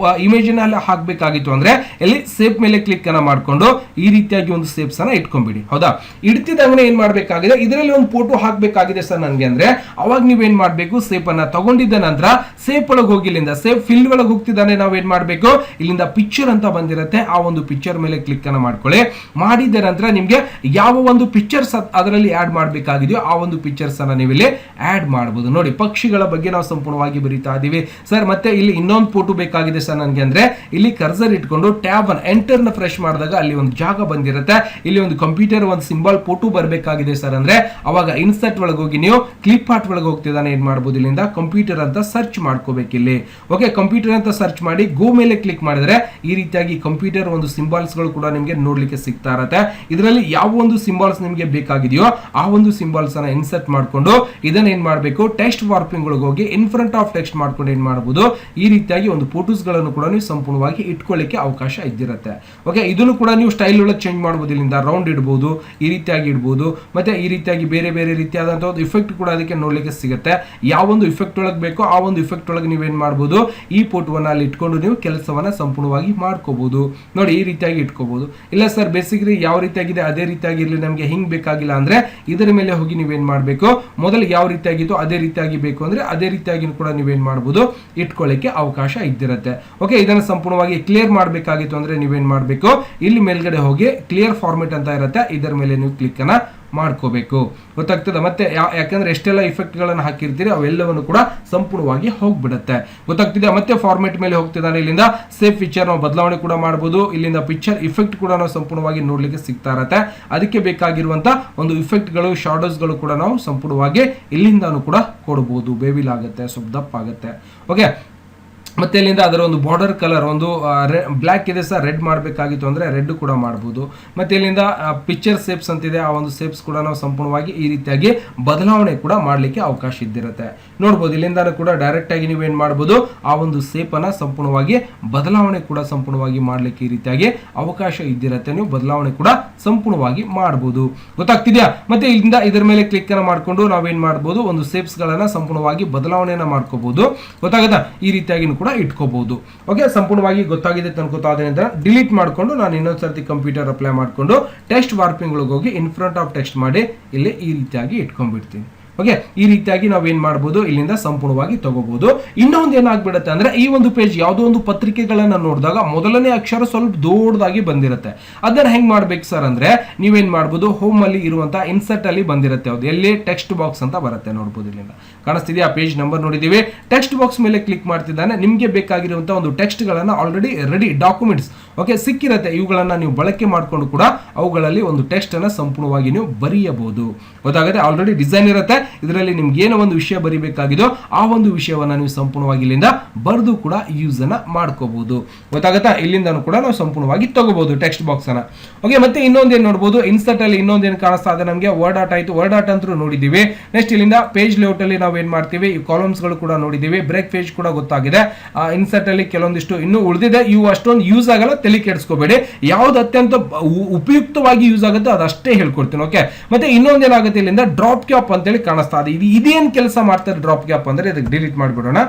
Speaker 1: ಇಮೇಜ್ ನ ಹಾಕ್ಬೇಕಾಗಿತ್ತು ಅಂದ್ರೆ ಇಲ್ಲಿ ಸೇಪ್ ಮೇಲೆ ಕ್ಲಿಕ್ ಅನ್ನ ಮಾಡ್ಕೊಂಡು ಈ ರೀತಿಯಾಗಿ ಒಂದು ಸೇಪ್ಸ್ ಅನ್ನ ಇಟ್ಕೊಂಡ್ಬಿಡಿ. ಹೌದಾ? ಇಡ್ತಿದಂಗೆ ಏನ್ ಮಾಡ್ಬೇಕಾಗಿದೆ, ಇದರಲ್ಲಿ ಒಂದು ಫೋಟೋ ಹಾಕ್ಬೇಕಾಗಿದೆ ಸರ್ ನನ್ಗೆ ಅಂದ್ರೆ ಅವಾಗ ನೀವೇನ್ ಮಾಡ್ಬೇಕು, ಸೇಪ್ ಅನ್ನ ತಗೊಂಡಿದ್ದ ನಂತರ ಸೇಪ್ ಒಳಗೆ ಹೋಗಿ ಇಲ್ಲಿಂದ ಸೇಪ್ ಫೀಲ್ಡ್ ಒಳಗೆ ಹೋಗ್ತಿದ್ದಾನೆ, ನಾವೇನ್ ಮಾಡ್ಬೇಕು, ಇಲ್ಲಿಂದ ಪಿಕ್ಚರ್ ಅಂತ ಬಂದಿರುತ್ತೆ, ಆ ಒಂದು ಪಿಕ್ಚರ್ ಮೇಲೆ ಮೇಲೆ ಕ್ಲಿಕ್ ಅನ್ನ ಮಾಡ್ಕೊಳ್ಳಿ. ಮಾಡಿದ ನಂತರ ನಿಮ್ಗೆ ಯಾವ ಒಂದು ಪಿಕ್ಚರ್ಸ್ ಅದರಲ್ಲಿ ಆಡ್ ಮಾಡಬೇಕಾಗಿದೆಯೋ ಆ ಒಂದು ಪಿಕ್ಚರ್ಸ್ ಅನ್ನ ನೀವು ಇಲ್ಲಿ ಆಡ್ ಮಾಡಬಹುದು. ನೋಡಿ, ಪಕ್ಷಿಗಳ ಬಗ್ಗೆ ನಾವು ಸಂಪೂರ್ಣವಾಗಿ ಬರೀತಾ ಇದೀವಿ ಸರ್. ಮತ್ತೆ ಇಲ್ಲಿ ಇನ್ನೊಂದು ಫೋಟೋ ಬೇಕಾಗಿದೆ ಸರ್ ನನಗೆ ಅಂದ್ರೆ ಇಲ್ಲಿ ಕರ್ಸರ್ ಇಟ್ಕೊಂಡು ಟ್ಯಾಬ್ ಅನ್ನು ಎಂಟರ್ ನ ಫ್ರೆಶ್ ಮಾಡಿದಾಗ ಅಲ್ಲಿ ಒಂದು ಜಾಗ ಬಂದಿರುತ್ತೆ. ಇಲ್ಲಿ ಒಂದು ಕಂಪ್ಯೂಟರ್ ಒಂದು ಸಿಂಬಲ್ ಫೋಟೋ ಬರಬೇಕಾಗಿದೆ ಸರ್ ಅಂದ್ರೆ ಅವಾಗ ಇನ್ಸರ್ಟ್ ಒಳಗೆ ಹೋಗಿ ನೀವು ಕ್ಲಿಪ್ ಆರ್ಟ್ ಒಳಗೆ ಹೋಗ್ತಿದ್ದಾನೆ ಏನ್ ಮಾಡಬಹುದು, ಇಲ್ಲಿಂದ ಕಂಪ್ಯೂಟರ್ ಅಂತ ಸರ್ಚ್ ಮಾಡ್ಕೋಬೇಕು ಇಲ್ಲಿ. ಓಕೆ, ಕಂಪ್ಯೂಟರ್ ಅಂತ ಸರ್ಚ್ ಮಾಡಿ ಗೋ ಮೇಲೆ ಕ್ಲಿಕ್ ಮಾಡಿದ್ರೆ ಈ ರೀತಿಯಾಗಿ ಕಂಪ್ಯೂಟರ್ ಒಂದು ಸಿಂಬಲ್ಸ್ ಗಳು ಕೂಡ ನಿಮಗೆ ನೋಡ್ಲಿಕ್ಕೆ ಸಿಗ್ತಾ ಇರತ್ತೆ. ಇದರಲ್ಲಿ ಯಾವ ಒಂದು ಸಿಂಬಲ್ಸ್ ನಿಮಗೆ ಬೇಕಾಗಿದೆಯೋ ಆ ಒಂದು ಸಿಂಬಲ್ಸ್ ಅನ್ನ ಇನ್ಸರ್ಟ್ ಮಾಡ್ಕೊಂಡು ಇದನ್ನ ಏನ್ ಮಾಡಬೇಕು, ಟೆಕ್ಸ್ಟ್ ವಾರ್ಪಿಂಗ್ ಒಳಗೆ ಹೋಗಿ ಇನ್ ಫ್ರಂಟ್ ಆಫ್ ಟೆಕ್ಸ್ಟ್ ಮಾಡ್ಕೊಂಡು ಏನ್ ಮಾಡಬಹುದು, ಈ ರೀತಿಯಾಗಿ ಒಂದು ಫೋಟೋಸ್ ಗಳನ್ನು ಕೂಡ ನೀವು ಸಂಪೂರ್ಣವಾಗಿ ಇಟ್ಕೊಳ್ಳಿಕ್ಕೆ ಅವಕಾಶ ಇದ್ದಿರುತ್ತೆ. ಓಕೆ, ಇದನ್ನು ಕೂಡ ನೀವು ಸ್ಟೈಲ್ ಒಳಗೆ ಚೇಂಜ್ ಮಾಡಬಹುದು. ಇಲ್ಲಿಂದ ರೌಂಡ್ ಇಡಬಹುದು, ಈ ರೀತಿಯಾಗಿ ಇಡಬಹುದು, ಮತ್ತೆ ಈ ರೀತಿಯಾಗಿ ಬೇರೆ ಬೇರೆ ರೀತಿಯಾದಂತಹ ಒಂದು ಇಫೆಕ್ಟ್ ಕೂಡ ಅದಕ್ಕೆ ನೋಡ್ಲಿಕ್ಕೆ ಸಿಗುತ್ತೆ. ಯಾವ ಒಂದು ಇಫೆಕ್ಟ್ ಒಳಗೆ ಬೇಕೋ ಆ ಒಂದು ಇಫೆಕ್ಟ್ ಒಳಗೆ ನೀವೇನ್ ಮಾಡಬಹುದು, ಈ ಫೋಟೋವನ್ನ ಅಲ್ಲಿ ಇಟ್ಕೊಂಡು ನೀವು ಕೆಲಸವನ್ನ ಸಂಪೂರ್ಣವಾಗಿ ಮಾಡ್ಕೋಬಹುದು. ನೋಡಿ, ಈ ರೀತಿಯಾಗಿ ಇಟ್ಕೋಬಹುದು. ಇಲ್ಲ ಸರ್ ಬೇಸಿಕಲಿ ಯಾವ ರೀತಿಯಾಗಿದೆ ಅದೇ ರೀತಿಯಾಗಿ ಇರಲಿ, ನಮಗೆ ಹಿಂಗ್ ಬೇಕಾಗಿಲ್ಲ ಅಂದ್ರೆ ಇದರ ಮೇಲೆ ಹೋಗಿ ನೀವೇನ್ ಮಾಡಬೇಕು, ಮೊದಲು ಯಾವ ರೀತಿಯಾಗಿತ್ತು ಅದೇ ರೀತಿಯಾಗಿ ಬೇಕು ಅಂದ್ರೆ ಅದೇ ರೀತಿಯಾಗಿ ಕೂಡ ನೀವೇನ್ ಮಾಡಬಹುದು, ಇಟ್ಕೊಳ್ಳಿಕ್ಕೆ ಅವಕಾಶ ಇದ್ದಿರುತ್ತೆ. ಓಕೆ, ಇದನ್ನ ಸಂಪೂರ್ಣವಾಗಿ ಕ್ಲಿಯರ್ ಮಾಡಬೇಕಾಗಿತ್ತು ಅಂದ್ರೆ ನೀವೇನ್ ಮಾಡಬೇಕು, ಇಲ್ಲಿ ಮೇಲ್ಗಡೆ ಹೋಗಿ ಕ್ಲಿಯರ್ ಫಾರ್ಮೆಟ್ ಅಂತ ಇರುತ್ತೆ, ಇದರ ಮೇಲೆ ನೀವು ಕ್ಲಿಕ್ ಅನ್ನ ಮಾಡ್ಕೋಬೇಕು. ಗೊತ್ತಾಗ್ತದೆ. ಮತ್ತೆ ಯಾಕಂದ್ರೆ ಎಷ್ಟೆಲ್ಲ ಇಫೆಕ್ಟ್ ಗಳನ್ನು ಹಾಕಿರ್ತೀರಿ ಅವೆಲ್ಲವನ್ನು ಕೂಡ ಸಂಪೂರ್ಣವಾಗಿ ಹೋಗ್ಬಿಡುತ್ತೆ. ಗೊತ್ತಾಗ್ತಿದೆ. ಮತ್ತೆ ಫಾರ್ಮೆಟ್ ಮೇಲೆ ಹೋಗ್ತಿದ್ದಾನೆ. ಇಲ್ಲಿಂದ ಸೇಫ್ ಪಿಕ್ಚರ್ ನಾವು ಬದಲಾವಣೆ ಕೂಡ ಮಾಡಬಹುದು. ಇಲ್ಲಿಂದ ಪಿಕ್ಚರ್ ಇಫೆಕ್ಟ್ ಕೂಡ ನಾವು ಸಂಪೂರ್ಣವಾಗಿ ನೋಡ್ಲಿಕ್ಕೆ ಸಿಗ್ತಾ ಇರತ್ತೆ. ಅದಕ್ಕೆ ಬೇಕಾಗಿರುವಂತ ಒಂದು ಇಫೆಕ್ಟ್ ಗಳು, ಶಾಡೋಸ್ ಗಳು ಕೂಡ ನಾವು ಸಂಪೂರ್ಣವಾಗಿ ಇಲ್ಲಿಂದಾನು ಕೂಡ ಕೊಡಬಹುದು. ಬೇವಿಲ್ ಆಗುತ್ತೆ, ಸ್ವಲ್ಪ ದಪ್ಪ ಆಗುತ್ತೆ. ಓಕೆ, ಮತ್ತೆ ಇಲ್ಲಿಂದ ಅದರ ಒಂದು ಬಾರ್ಡರ್ ಕಲರ್ ಒಂದು ಬ್ಲ್ಯಾಕ್ ಇದೆ ಸರ್, ರೆಡ್ ಮಾಡಬೇಕಾಗಿತ್ತು ಅಂದ್ರೆ ರೆಡ್ ಕೂಡ ಮಾಡಬಹುದು. ಮತ್ತೆ ಇಲ್ಲಿಂದ ಪಿಕ್ಚರ್ ಸೇಪ್ಸ್ ಅಂತಿದೆ, ಆ ಒಂದು ಸೇಪ್ಸ್ ಕೂಡ ನಾವು ಸಂಪೂರ್ಣವಾಗಿ ಈ ರೀತಿಯಾಗಿ ಬದಲಾವಣೆ ಕೂಡ ಮಾಡಲಿಕ್ಕೆ ಅವಕಾಶ ಇದ್ದಿರುತ್ತೆ. ನೋಡ್ಬೋದು, ಇಲ್ಲಿಂದ ಕೂಡ ಡೈರೆಕ್ಟ್ ಆಗಿ ನೀವು ಏನ್ ಮಾಡಬಹುದು, ಆ ಒಂದು ಸೇಪ್ ಅನ್ನ ಸಂಪೂರ್ಣವಾಗಿ ಬದಲಾವಣೆ ಕೂಡ ಸಂಪೂರ್ಣವಾಗಿ ಮಾಡ್ಲಿಕ್ಕೆ ಈ ರೀತಿಯಾಗಿ ಅವಕಾಶ ಇದ್ದಿರುತ್ತೆ. ನೀವು ಬದಲಾವಣೆ ಕೂಡ ಸಂಪೂರ್ಣವಾಗಿ ಮಾಡಬಹುದು. ಗೊತ್ತಾಗ್ತಿದ್ಯಾ? ಮತ್ತೆ ಇಲ್ಲಿಂದ ಇದರ ಮೇಲೆ ಕ್ಲಿಕ್ ಅನ್ನ ಮಾಡ್ಕೊಂಡು ನಾವೇನ್ ಮಾಡಬಹುದು, ಒಂದು ಸೇಪ್ಸ್ ಗಳನ್ನ ಸಂಪೂರ್ಣವಾಗಿ ಬದಲಾವಣೆಯನ್ನ ಮಾಡ್ಕೋಬಹುದು. ಗೊತ್ತಾಗತ್ತಾ? ಈ ರೀತಿಯಾಗಿ ಕೂಡ ಇಟ್ಕೋಬಹುದು. ಓಕೆ, ಸಂಪೂರ್ಣವಾಗಿ ಗೊತ್ತಾಗಿದೆ ಅನ್ಕೋತಾ ಇದ್ದೇನೆ. ಡಿಲೀಟ್ ಮಾಡ್ಕೊಂಡು ನಾನು ಇನ್ನೊಂದ್ಸರ್ತಿ ಕಂಪ್ಯೂಟರ್ ಅಪ್ಲೈ ಮಾಡ್ಕೊಂಡು ಟೆಕ್ಸ್ಟ್ ವಾರ್ಪಿಂಗ್ ಒಳಗೆ ಹೋಗಿ ಇನ್ ಫ್ರಂಟ್ ಆಫ್ ಟೆಕ್ಸ್ಟ್ ಮಾಡಿ ಇಲ್ಲಿ ಈ ರೀತಿಯಾಗಿ ಇಟ್ಕೊಂಡ್ಬಿಡ್ತೀನಿ. ಓಕೆ, ಈ ರೀತಿಯಾಗಿ ನಾವೇನ್ ಮಾಡಬಹುದು, ಇಲ್ಲಿಂದ ಸಂಪೂರ್ಣವಾಗಿ ತಗೋಬಹುದು. ಇನ್ನೊಂದು ಏನಾಗ್ಬಿಡುತ್ತೆ ಅಂದ್ರೆ ಈ ಒಂದು ಪೇಜ್ ಯಾವುದೋ ಒಂದು ಪತ್ರಿಕೆಗಳನ್ನ ನೋಡಿದಾಗ ಮೊದಲನೇ ಅಕ್ಷರ ಸ್ವಲ್ಪ ದೊಡ್ಡದಾಗಿ ಬಂದಿರುತ್ತೆ. ಅದನ್ನ ಹೆಂಗ್ ಮಾಡ್ಬೇಕು ಸರ್ ಅಂದ್ರೆ ನೀವೇನ್ ಮಾಡಬಹುದು, ಹೋಮ್ ಅಲ್ಲಿ ಇರುವಂತಹ ಇನ್ಸರ್ಟ್ ಅಲ್ಲಿ ಬಂದಿರುತ್ತೆ, ಅದು ಎಲ್ಲಿ ಟೆಕ್ಸ್ಟ್ ಬಾಕ್ಸ್ ಅಂತ ಬರುತ್ತೆ. ನೋಡಬಹುದು, ಇಲ್ಲಿಂದ ಕಾಣಿಸ್ತಿದೆಯಾ, ಪೇಜ್ ನಂಬರ್ ನೋಡಿದೀವಿ. ಟೆಕ್ಸ್ಟ್ ಬಾಕ್ಸ್ ಮೇಲೆ ಕ್ಲಿಕ್ ಮಾಡ್ತಿದ್ದಾನೆ. ನಿಮ್ಗೆ ಬೇಕಾಗಿರುವಂತಹ ಒಂದು ಟೆಕ್ಸ್ಟ್ ಗಳನ್ನ ಆಲ್ರೆಡಿ ರೆಡಿ ಡಾಕ್ಯುಮೆಂಟ್ಸ್ ಓಕೆ ಸಿಕ್ಕಿರತ್ತೆ. ಇವುಗಳನ್ನ ನೀವು ಬಳಕೆ ಮಾಡಿಕೊಂಡು ಕೂಡ ಅವುಗಳಲ್ಲಿ ಒಂದು ಟೆಕ್ಸ್ಟ್ ಅನ್ನ ಸಂಪೂರ್ಣವಾಗಿ ನೀವು ಬರೆಯಬಹುದು. ಗೊತ್ತಾಗುತ್ತೆ, ಆಲ್ರೆಡಿ ಡಿಸೈನ್ ಇರುತ್ತೆ. ಇದರಲ್ಲಿ ನಿಮ್ಗೆ ಏನೋ ಒಂದು ವಿಷಯ ಬರಿಬೇಕಾಗಿದೋ ಆ ಒಂದು ವಿಷಯವನ್ನ ನೀವು ಸಂಪೂರ್ಣವಾಗಿ ಇಲ್ಲಿಂದ ಬರೆದು ಕೂಡ ಯೂಸ್ ಅನ್ನ ಮಾಡ್ಕೋಬಹುದು. ಗೊತ್ತಾಗತ್ತಾ? ಇಲ್ಲಿಂದನೂ ಕೂಡ ನಾವು ಸಂಪೂರ್ಣವಾಗಿ ತಗೋಬಹುದು ಟೆಕ್ಸ್ಟ್ ಬಾಕ್ಸ್ ಅನ್ನ. ಓಕೆ, ಮತ್ತೆ ಇನ್ನೊಂದೇನು ನೋಡಬಹುದು, ಇನ್ಸರ್ಟ್ ಅಲ್ಲಿ ಇನ್ನೊಂದೇನು ಕಾಣಿಸ್ತಾ ಇದೆ ನಮಗೆ, ವರ್ಡ್ ಆರ್ಟ್ ಆಯ್ತು. ವರ್ಡ್ ಆರ್ಟ್ ಅಂತೂ ನೋಡಿದೀವಿ. ನೆಕ್ಸ್ಟ್ ಇಲ್ಲಿಂದ ಪೇಜ್ ಲೇಔಟ್ ಅಲ್ಲಿ ನಾವು ಏನ್ ಮಾಡ್ತೀವಿ, ಈ ಕಾಲಮ್ಸ್ ಗಳು ಕೂಡ ನೋಡಿದೀವಿ. ಬ್ರೇಕ್ ಪೇಜ್ ಕೂಡ ಗೊತ್ತಾಗಿದೆ. ಇನ್ಸರ್ಟ್ ಅಲ್ಲಿ ಕೆಲವೊಂದಿಷ್ಟು ಇನ್ನೂ ಉಳಿದಿದೆ. ಇವು ಅಷ್ಟೊಂದು ಯೂಸ್ ಆಗಲ್ಲ, ತಲೆ ಕೆಡಿಸ್ಕೋಬೇಡಿ. ಯಾವ್ದು ಅತ್ಯಂತ ಉಪಯುಕ್ತವಾಗಿ ಯೂಸ್ ಆಗುತ್ತೆ ಅದಷ್ಟೇ ಹೇಳ್ಕೊಡ್ತೀನಿ. ಓಕೆ, ಮತ್ತೆ ಇನ್ನೊಂದೇನಾಗುತ್ತೆ, ಇಲ್ಲಿಂದ ಡ್ರಾಪ್ ಕ್ಯಾಪ್ ಅಂತೇಳಿ ಕಾಣಿಸ್ತಾ ಇದೆ. ಇದೇನ್ ಕೆಲಸ ಮಾಡ್ತಾರೆ ಡ್ರಾಪ್ ಕ್ಯಾಪ್ ಅಂದ್ರೆ, ಇದಕ್ಕೆ ಡಿಲೀಟ್ ಮಾಡ್ಬಿಡೋಣ.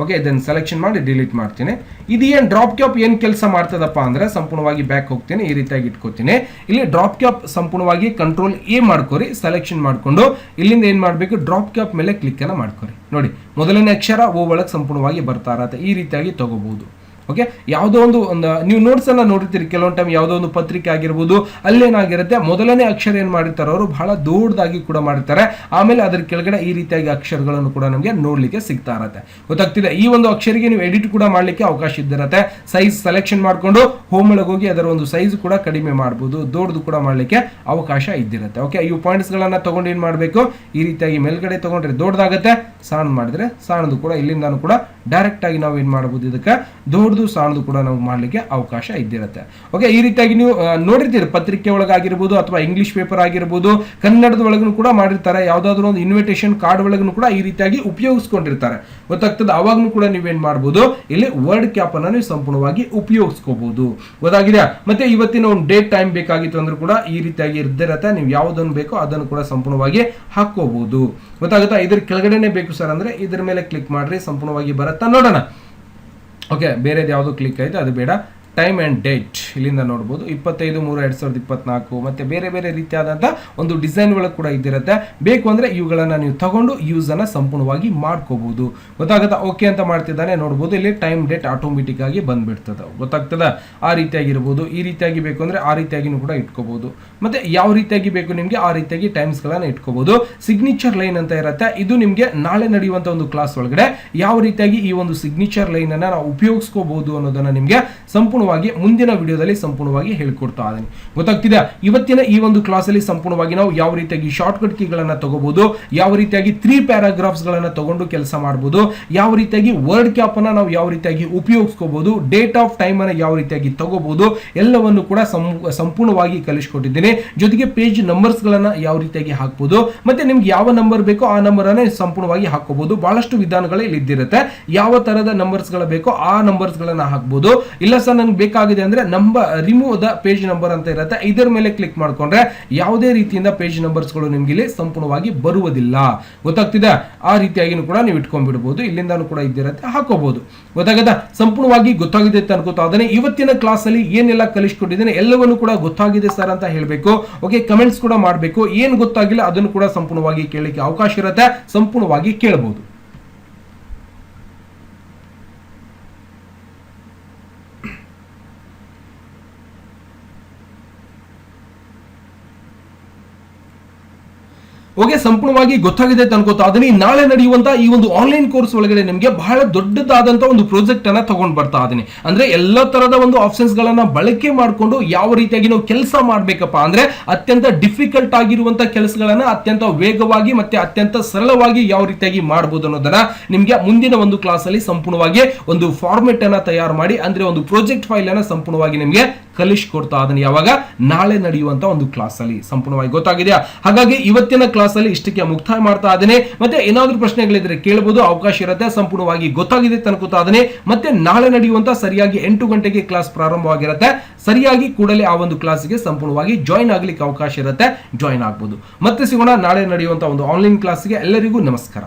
Speaker 1: ಓಕೆ, ಇದನ್ನು ಸೆಲೆಕ್ಷನ್ ಮಾಡಿ ಡಿಲೀಟ್ ಮಾಡ್ತೀನಿ. ಇದು ಏನು ಡ್ರಾಪ್ ಕ್ಯಾಪ್ ಏನು ಕೆಲಸ ಮಾಡ್ತದಪ್ಪ ಅಂದ್ರೆ, ಸಂಪೂರ್ಣವಾಗಿ ಬ್ಯಾಕ್ ಹೋಗ್ತೀನಿ, ಈ ರೀತಿಯಾಗಿ ಇಟ್ಕೋತೀನಿ. ಇಲ್ಲಿ ಡ್ರಾಪ್ ಕ್ಯಾಪ್ ಸಂಪೂರ್ಣವಾಗಿ ಕಂಟ್ರೋಲ್ ಎ ಮಾಡ್ಕೋರಿ, ಸೆಲೆಕ್ಷನ್ ಮಾಡ್ಕೊಂಡು ಇಲ್ಲಿಂದ ಏನ್ ಮಾಡಬೇಕು, ಡ್ರಾಪ್ ಕ್ಯಾಪ್ ಮೇಲೆ ಕ್ಲಿಕ್ ಅನ್ನ ಮಾಡ್ಕೋರಿ. ನೋಡಿ, ಮೊದಲನೇ ಅಕ್ಷರ ಓ ಒಳಗೆ ಸಂಪೂರ್ಣವಾಗಿ ಬರ್ತಾ ಇರತ್ತೆ. ಈ ರೀತಿಯಾಗಿ ತಗೋಬಹುದು. ಓಕೆ, ಯಾವುದೋ ಒಂದು ನೀವು ನೋಟ್ಸ್ ಅನ್ನ ನೋಡಿರ್ತೀರಿ ಕೆಲವೊಂದು ಟೈಮ್, ಯಾವುದೋ ಒಂದು ಪತ್ರಿಕೆ ಆಗಿರ್ಬೋದು, ಅಲ್ಲೇನಾಗಿರುತ್ತೆ ಮೊದಲನೇ ಅಕ್ಷರ ಏನ್ ಮಾಡಿರ್ತಾರೆ ಅವರು ಬಹಳ ದೊಡ್ಡದಾಗಿ ಕೂಡ ಮಾಡಿರ್ತಾರೆ. ಆಮೇಲೆ ಅದ್ರ ಕೆಳಗಡೆ ಈ ರೀತಿಯಾಗಿ ಅಕ್ಷರಗಳನ್ನು ಕೂಡ ನಮಗೆ ನೋಡ್ಲಿಕ್ಕೆ ಸಿಗ್ತಾ ಇರತ್ತೆ. ಗೊತ್ತಾಗ್ತಿದೆ? ಈ ಒಂದು ಅಕ್ಷರಿಗೆ ನೀವು ಎಡಿಟ್ ಕೂಡ ಮಾಡ್ಲಿಕ್ಕೆ ಅವಕಾಶ ಇದ್ದಿರತ್ತೆ. ಸೈಜ್ ಸೆಲೆಕ್ಷನ್ ಮಾಡ್ಕೊಂಡು ಹೋಮ್ ಒಳಗೆ ಹೋಗಿ ಅದರ ಒಂದು ಸೈಜ್ ಕೂಡ ಕಡಿಮೆ ಮಾಡಬಹುದು, ದೊಡ್ಡದು ಕೂಡ ಮಾಡ್ಲಿಕ್ಕೆ ಅವಕಾಶ ಇದ್ದಿರುತ್ತೆ. ಓಕೆ, ಈ ಪಾಯಿಂಟ್ಸ್ ಗಳನ್ನ ತಗೊಂಡು ಏನ್ ಮಾಡ್ಬೇಕು, ಈ ರೀತಿಯಾಗಿ ಮೇಲ್ಗಡೆ ತಗೊಂಡ್ರೆ ದೊಡ್ಡದಾಗತ್ತೆ, ಸಣ್ಣ ಮಾಡಿದ್ರೆ ಸಣ್ಣದು ಕೂಡ ಇಲ್ಲಿಂದಾನು ಕೂಡ ಡೈರೆಕ್ಟ್ ಆಗಿ ನಾವು ಏನ್ ಮಾಡಬಹುದು, ಇದಕ್ಕೆ ದೊಡ್ಡದು ಸಣ್ಣದು ಕೂಡ ನಾವು ಮಾಡ್ಲಿಕ್ಕೆ ಅವಕಾಶ ಇದ್ದಿರುತ್ತೆ. ಓಕೆ, ಈ ರೀತಿಯಾಗಿ ನೀವು ನೋಡಿರ್ತೀರಿ ಪತ್ರಿಕೆ ಒಳಗಾಗಿರ್ಬೋದು ಅಥವಾ ಇಂಗ್ಲಿಷ್ ಪೇಪರ್ ಆಗಿರ್ಬೋದು, ಕನ್ನಡದ ಒಳಗೂ ಕೂಡ ಮಾಡಿರ್ತಾರೆ. ಯಾವ್ದಾದ್ರು ಒಂದು ಇನ್ವಿಟೇಷನ್ ಕಾರ್ಡ್ ಒಳಗೂ ಕೂಡ ಈ ರೀತಿಯಾಗಿ ಉಪಯೋಗಿಸ್ಕೊಂಡಿರ್ತಾರೆ. ಗೊತ್ತಾಗ್ತದೆ? ಅವಾಗ್ನು ಕೂಡ ನೀವೇನ್ ಮಾಡಬಹುದು, ಇಲ್ಲಿ ವರ್ಡ್ ಕ್ಯಾಪ್ ಅನ್ನ ನೀವು ಸಂಪೂರ್ಣವಾಗಿ ಉಪಯೋಗಿಸ್ಕೋಬಹುದು. ಗೊತ್ತಾಗಿದೆಯಾ? ಮತ್ತೆ ಇವತ್ತಿನ ಒಂದು ಡೇಟ್ ಟೈಮ್ ಬೇಕಾಗಿತ್ತು ಅಂದ್ರೂ ಕೂಡ ಈ ರೀತಿಯಾಗಿ ಇದ್ದಿರತ್ತೆ. ನೀವು ಯಾವುದನ್ನು ಬೇಕೋ ಅದನ್ನು ಕೂಡ ಸಂಪೂರ್ಣವಾಗಿ ಹಾಕೋಬಹುದು. ಗೊತ್ತಾಗುತ್ತಾ? ಇದ್ರ ಕೆಳಗಡೆನೆ ಬೇಕು ಸರ್ ಅಂದ್ರೆ ಇದ್ರ ಮೇಲೆ ಕ್ಲಿಕ್ ಮಾಡ್ರಿ, ಸಂಪೂರ್ಣವಾಗಿ ಬರುತ್ತಾ ನೋಡೋಣ. ಓಕೆ, ಬೇರೆದು ಯಾವುದು ಕ್ಲಿಕ್ ಆಯ್ತು ಅದು ಬೇಡ. ಟೈಮ್ ಆ್ಯಂಡ್ ಡೇಟ್ ಇಲ್ಲಿಂದ ನೋಡ್ಬೋದು 25/3/2024 ಮತ್ತು ಬೇರೆ ಬೇರೆ ರೀತಿಯಾದಂಥ ಒಂದು ಡಿಸೈನ್ಗಳು ಕೂಡ ಇದ್ದಿರುತ್ತೆ. ಬೇಕು ಅಂದರೆ ಇವುಗಳನ್ನು ನೀವು ತಗೊಂಡು ಯೂಸನ್ನು ಸಂಪೂರ್ಣವಾಗಿ ಮಾಡ್ಕೋಬಹುದು. ಗೊತ್ತಾಗುತ್ತಾ? ಓಕೆ ಅಂತ ಮಾಡ್ತಿದ್ದಾನೆ ನೋಡ್ಬೋದು. ಇಲ್ಲಿ ಟೈಮ್ ಡೇಟ್ ಆಟೋಮೆಟಿಕ್ ಆಗಿ ಬಂದ್ಬಿಡ್ತದೆ. ಗೊತ್ತಾಗ್ತದ? ಆ ರೀತಿಯಾಗಿರ್ಬೋದು, ಈ ರೀತಿಯಾಗಿ ಬೇಕು ಅಂದರೆ ಆ ರೀತಿಯಾಗಿನೂ ಕೂಡ ಇಟ್ಕೋಬಹುದು. ಮತ್ತೆ ಯಾವ ರೀತಿಯಾಗಿ ಬೇಕು ನಿಮಗೆ ಆ ರೀತಿಯಾಗಿ ಟೈಮ್ಸ್ಗಳನ್ನು ಇಟ್ಕೋಬಹುದು. ಸಿಗ್ನೇಚರ್ ಲೈನ್ ಅಂತ ಇರುತ್ತೆ. ಇದು ನಿಮಗೆ ನಾಳೆ ನಡೆಯುವಂಥ ಒಂದು ಕ್ಲಾಸ್ ಒಳಗಡೆ ಯಾವ ರೀತಿಯಾಗಿ ಈ ಒಂದು ಸಿಗ್ನೇಚರ್ ಲೈನ್ ಅನ್ನ ನಾವು ಉಪಯೋಗಿಸ್ಕೋಬಹುದು ಅನ್ನೋದನ್ನ ನಿಮಗೆ ಸಂಪೂರ್ಣವಾಗಿ ಮುಂದಿನ ವಿಡಿಯೋದಲ್ಲಿ ಸಂಪೂರ್ಣವಾಗಿ ಹೇಳ್ಕೊಡ್ತಾ ಇದ್ದೀನಿ. ಗೊತ್ತಾಗ್ತಿದೆ? ಇವತ್ತಿನ ಈ ಒಂದು ಕ್ಲಾಸ್ ಅಲ್ಲಿ ಸಂಪೂರ್ಣವಾಗಿ ನಾವು ಯಾವ ರೀತಿಯಾಗಿ ಶಾರ್ಟ್ ಕಟ್ ಕೀಗಳನ್ನ ತಗೋಬಹುದು, ಯಾವ ರೀತಿಯಾಗಿ 3 ಪ್ಯಾರಾಗ್ರಾಫ್ಸ್ ಗಳನ್ನ ತಗೊಂಡು ಕೆಲಸ ಮಾಡಬಹುದು, ಯಾವ ರೀತಿಯಾಗಿ ವರ್ಡ್ ಕ್ಯಾಪ್ ಅನ್ನ ನಾವು ಯಾವ ರೀತಿಯಾಗಿ ಉಪಯೋಗಿಸ್ಕೋಬಹುದು, ಡೇಟ್ ಆಫ್ ಟೈಮ್ ಅನ್ನ ಯಾವ ರೀತಿಯಾಗಿ ತಗೋಬಹುದು, ಎಲ್ಲವನ್ನು ಕೂಡ ಸಂಪೂರ್ಣವಾಗಿ ಕಲಿಸ್ಕೊಟ್ಟಿದ್ದೀನಿ. ಜೊತೆಗೆ ಪೇಜ್ ನಂಬರ್ಸ್ ಗಳನ್ನ ಯಾವ ರೀತಿಯಾಗಿ ಹಾಕಬಹುದು, ಮತ್ತೆ ನಿಮ್ಗೆ ಯಾವ ನಂಬರ್ ಬೇಕೋ ಆ ನಂಬರ್ ಅನ್ನ ಸಂಪೂರ್ಣವಾಗಿ ಹಾಕೋಬಹುದು. ಬಹಳಷ್ಟು ವಿಧಾನಗಳು ಇಲ್ಲಿ ಇದ್ದಿರುತ್ತೆ. ಯಾವ ತರದ ನಂಬರ್ಸ್ ಗಳ ಬೇಕೋ ಆ ನಂಬರ್ಸ್ ಗಳನ್ನ ಹಾಕಬಹುದು. ಇಲ್ಲ ಸರ್ ನನಗೆ ಬೇಕಾಗಿದೆ ಅಂದ್ರೆ ರಿಮೂವ್ ದ ಪೇಜ್ ನಂಬರ್ ಅಂತ ಇರುತ್ತೆ. ಇದರ ಮೇಲೆ ಕ್ಲಿಕ್ ಮಾಡ್ಕೊಂಡ್ರೆ ಯಾವುದೇ ರೀತಿಯಿಂದ ಪೇಜ್ ನಂಬರ್ಸ್ ಗಳು ನಿಮ್ಗೆ ಇಲ್ಲಿ ಸಂಪೂರ್ಣವಾಗಿ ಬರುವುದಿಲ್ಲ. ಗೊತ್ತಾಗ್ತಿದೆ? ಆ ರೀತಿಯಾಗಿ ಕೂಡ ನೀವು ಇಟ್ಕೊಂಡ್ಬಿಡಬಹುದು. ಇಲ್ಲಿಂದಾನು ಕೂಡ ಇದ್ದಿರುತ್ತೆ, ಹಾಕೋಬಹುದು. ಗೊತ್ತಾಗದ? ಸಂಪೂರ್ಣವಾಗಿ ಗೊತ್ತಾಗಿದೆ ಅಂತ ಅನ್ಕೋತಾ ಇದ್ದೇನೆ. ಇವತ್ತಿನ ಕ್ಲಾಸ್ ಅಲ್ಲಿ ಏನೆಲ್ಲ ಕಲಿಸ್ಕೊಟ್ಟಿದ್ದೇನೆ ಎಲ್ಲವನ್ನು ಕೂಡ ಗೊತ್ತಾಗಿದೆ ಸರ್ ಅಂತ ಹೇಳಬೇಕು. ಓಕೆ, ಕಮೆಂಟ್ಸ್ ಕೂಡ ಮಾಡಬೇಕು. ಏನ್ ಗೊತ್ತಾಗಿಲ್ಲ ಅದನ್ನು ಕೂಡ ಸಂಪೂರ್ಣವಾಗಿ ಕೇಳಲಿಕ್ಕೆ ಅವಕಾಶ ಇರುತ್ತೆ. ಸಂಪೂರ್ಣವಾಗಿ ಕೇಳಬಹುದು. ಓಕೆ, ಸಂಪೂರ್ಣವಾಗಿ ಗೊತ್ತಾಗಿದೆ ಅಂತ ಅನ್ಕೋತಾ ಅದನ್ನ ನಾಳೆ ನಡೆಯುವಂತ ಈ ಒಂದು ಆನ್ಲೈನ್ ಕೋರ್ಸ್ ಒಳಗಡೆ ನಿಮಗೆ ಬಹಳ ದೊಡ್ಡದಾದಂತ ಒಂದು ಪ್ರಾಜೆಕ್ಟ್ ಅನ್ನ ತಗೊಂಡ್ ಬರ್ತಾ ಇದೀನಿ. ಅಂದ್ರೆ ಎಲ್ಲ ತರದ ಒಂದು ಆಪ್ಷನ್ಸ್ ಗಳನ್ನ ಬಳಕೆ ಮಾಡಿಕೊಂಡು ಯಾವ ರೀತಿಯಾಗಿ ನಾವು ಕೆಲಸ ಮಾಡ್ಬೇಕಪ್ಪ ಅಂದ್ರೆ ಅತ್ಯಂತ ಡಿಫಿಕಲ್ಟ್ ಆಗಿರುವಂತ ಕೆಲಸಗಳನ್ನ ಅತ್ಯಂತ ವೇಗವಾಗಿ ಮತ್ತೆ ಅತ್ಯಂತ ಸರಳವಾಗಿ ಯಾವ ರೀತಿಯಾಗಿ ಮಾಡಬಹುದು ಅನ್ನೋದನ್ನ ನಿಮ್ಗೆ ಮುಂದಿನ ಒಂದು ಕ್ಲಾಸ್ ಅಲ್ಲಿ ಸಂಪೂರ್ಣವಾಗಿ ಒಂದು ಫಾರ್ಮೆಟ್ ಅನ್ನ ತಯಾರು ಮಾಡಿ ಅಂದ್ರೆ ಒಂದು ಪ್ರಾಜೆಕ್ಟ್ ಫೈಲ್ ಅನ್ನ ಸಂಪೂರ್ಣವಾಗಿ ನಿಮ್ಗೆ ಕಲಿಸ್ಕೊಡ್ತಾ ಅದನ್ನ ಯಾವಾಗ ನಾಳೆ ನಡೆಯುವಂತ ಒಂದು ಕ್ಲಾಸ್ ಅಲ್ಲಿ. ಸಂಪೂರ್ಣವಾಗಿ ಗೊತ್ತಾಗಿದೆಯಾ? ಹಾಗಾಗಿ ಇವತ್ತಿನ ಕ್ಲಾಸ್ ಅಲ್ಲಿ ಇಷ್ಟಕ್ಕೆ ಮುಕ್ತಾಯ ಮಾಡ್ತಾ ಇದ್ದೇನೆ. ಮತ್ತೆ ಏನಾದ್ರೂ ಪ್ರಶ್ನೆಗಳಿದ್ರೆ ಕೇಳಬಹುದು, ಅವಕಾಶ ಇರುತ್ತೆ. ಸಂಪೂರ್ಣವಾಗಿ ಗೊತ್ತಾಗಿದೆ ಅನ್ಕೋತಾ ಇದ್ದೇನೆ. ಮತ್ತೆ ನಾಳೆ ನಡೆಯುವಂತ ಸರಿಯಾಗಿ 8 ಗಂಟೆಗೆ ಕ್ಲಾಸ್ ಪ್ರಾರಂಭವಾಗಿರುತ್ತೆ. ಸರಿಯಾಗಿ ಕೂಡಲೇ ಆ ಒಂದು ಕ್ಲಾಸ್ಗೆ ಸಂಪೂರ್ಣವಾಗಿ ಜಾಯಿನ್ ಆಗ್ಲಿಕ್ಕೆ ಅವಕಾಶ ಇರುತ್ತೆ. ಜಾಯಿನ್ ಆಗ್ಬೋದು. ಮತ್ತೆ ಸಿಗೋಣ ನಾಳೆ ನಡೆಯುವಂತ ಒಂದು ಆನ್ಲೈನ್ ಕ್ಲಾಸ್ಗೆ. ಎಲ್ಲರಿಗೂ ನಮಸ್ಕಾರ.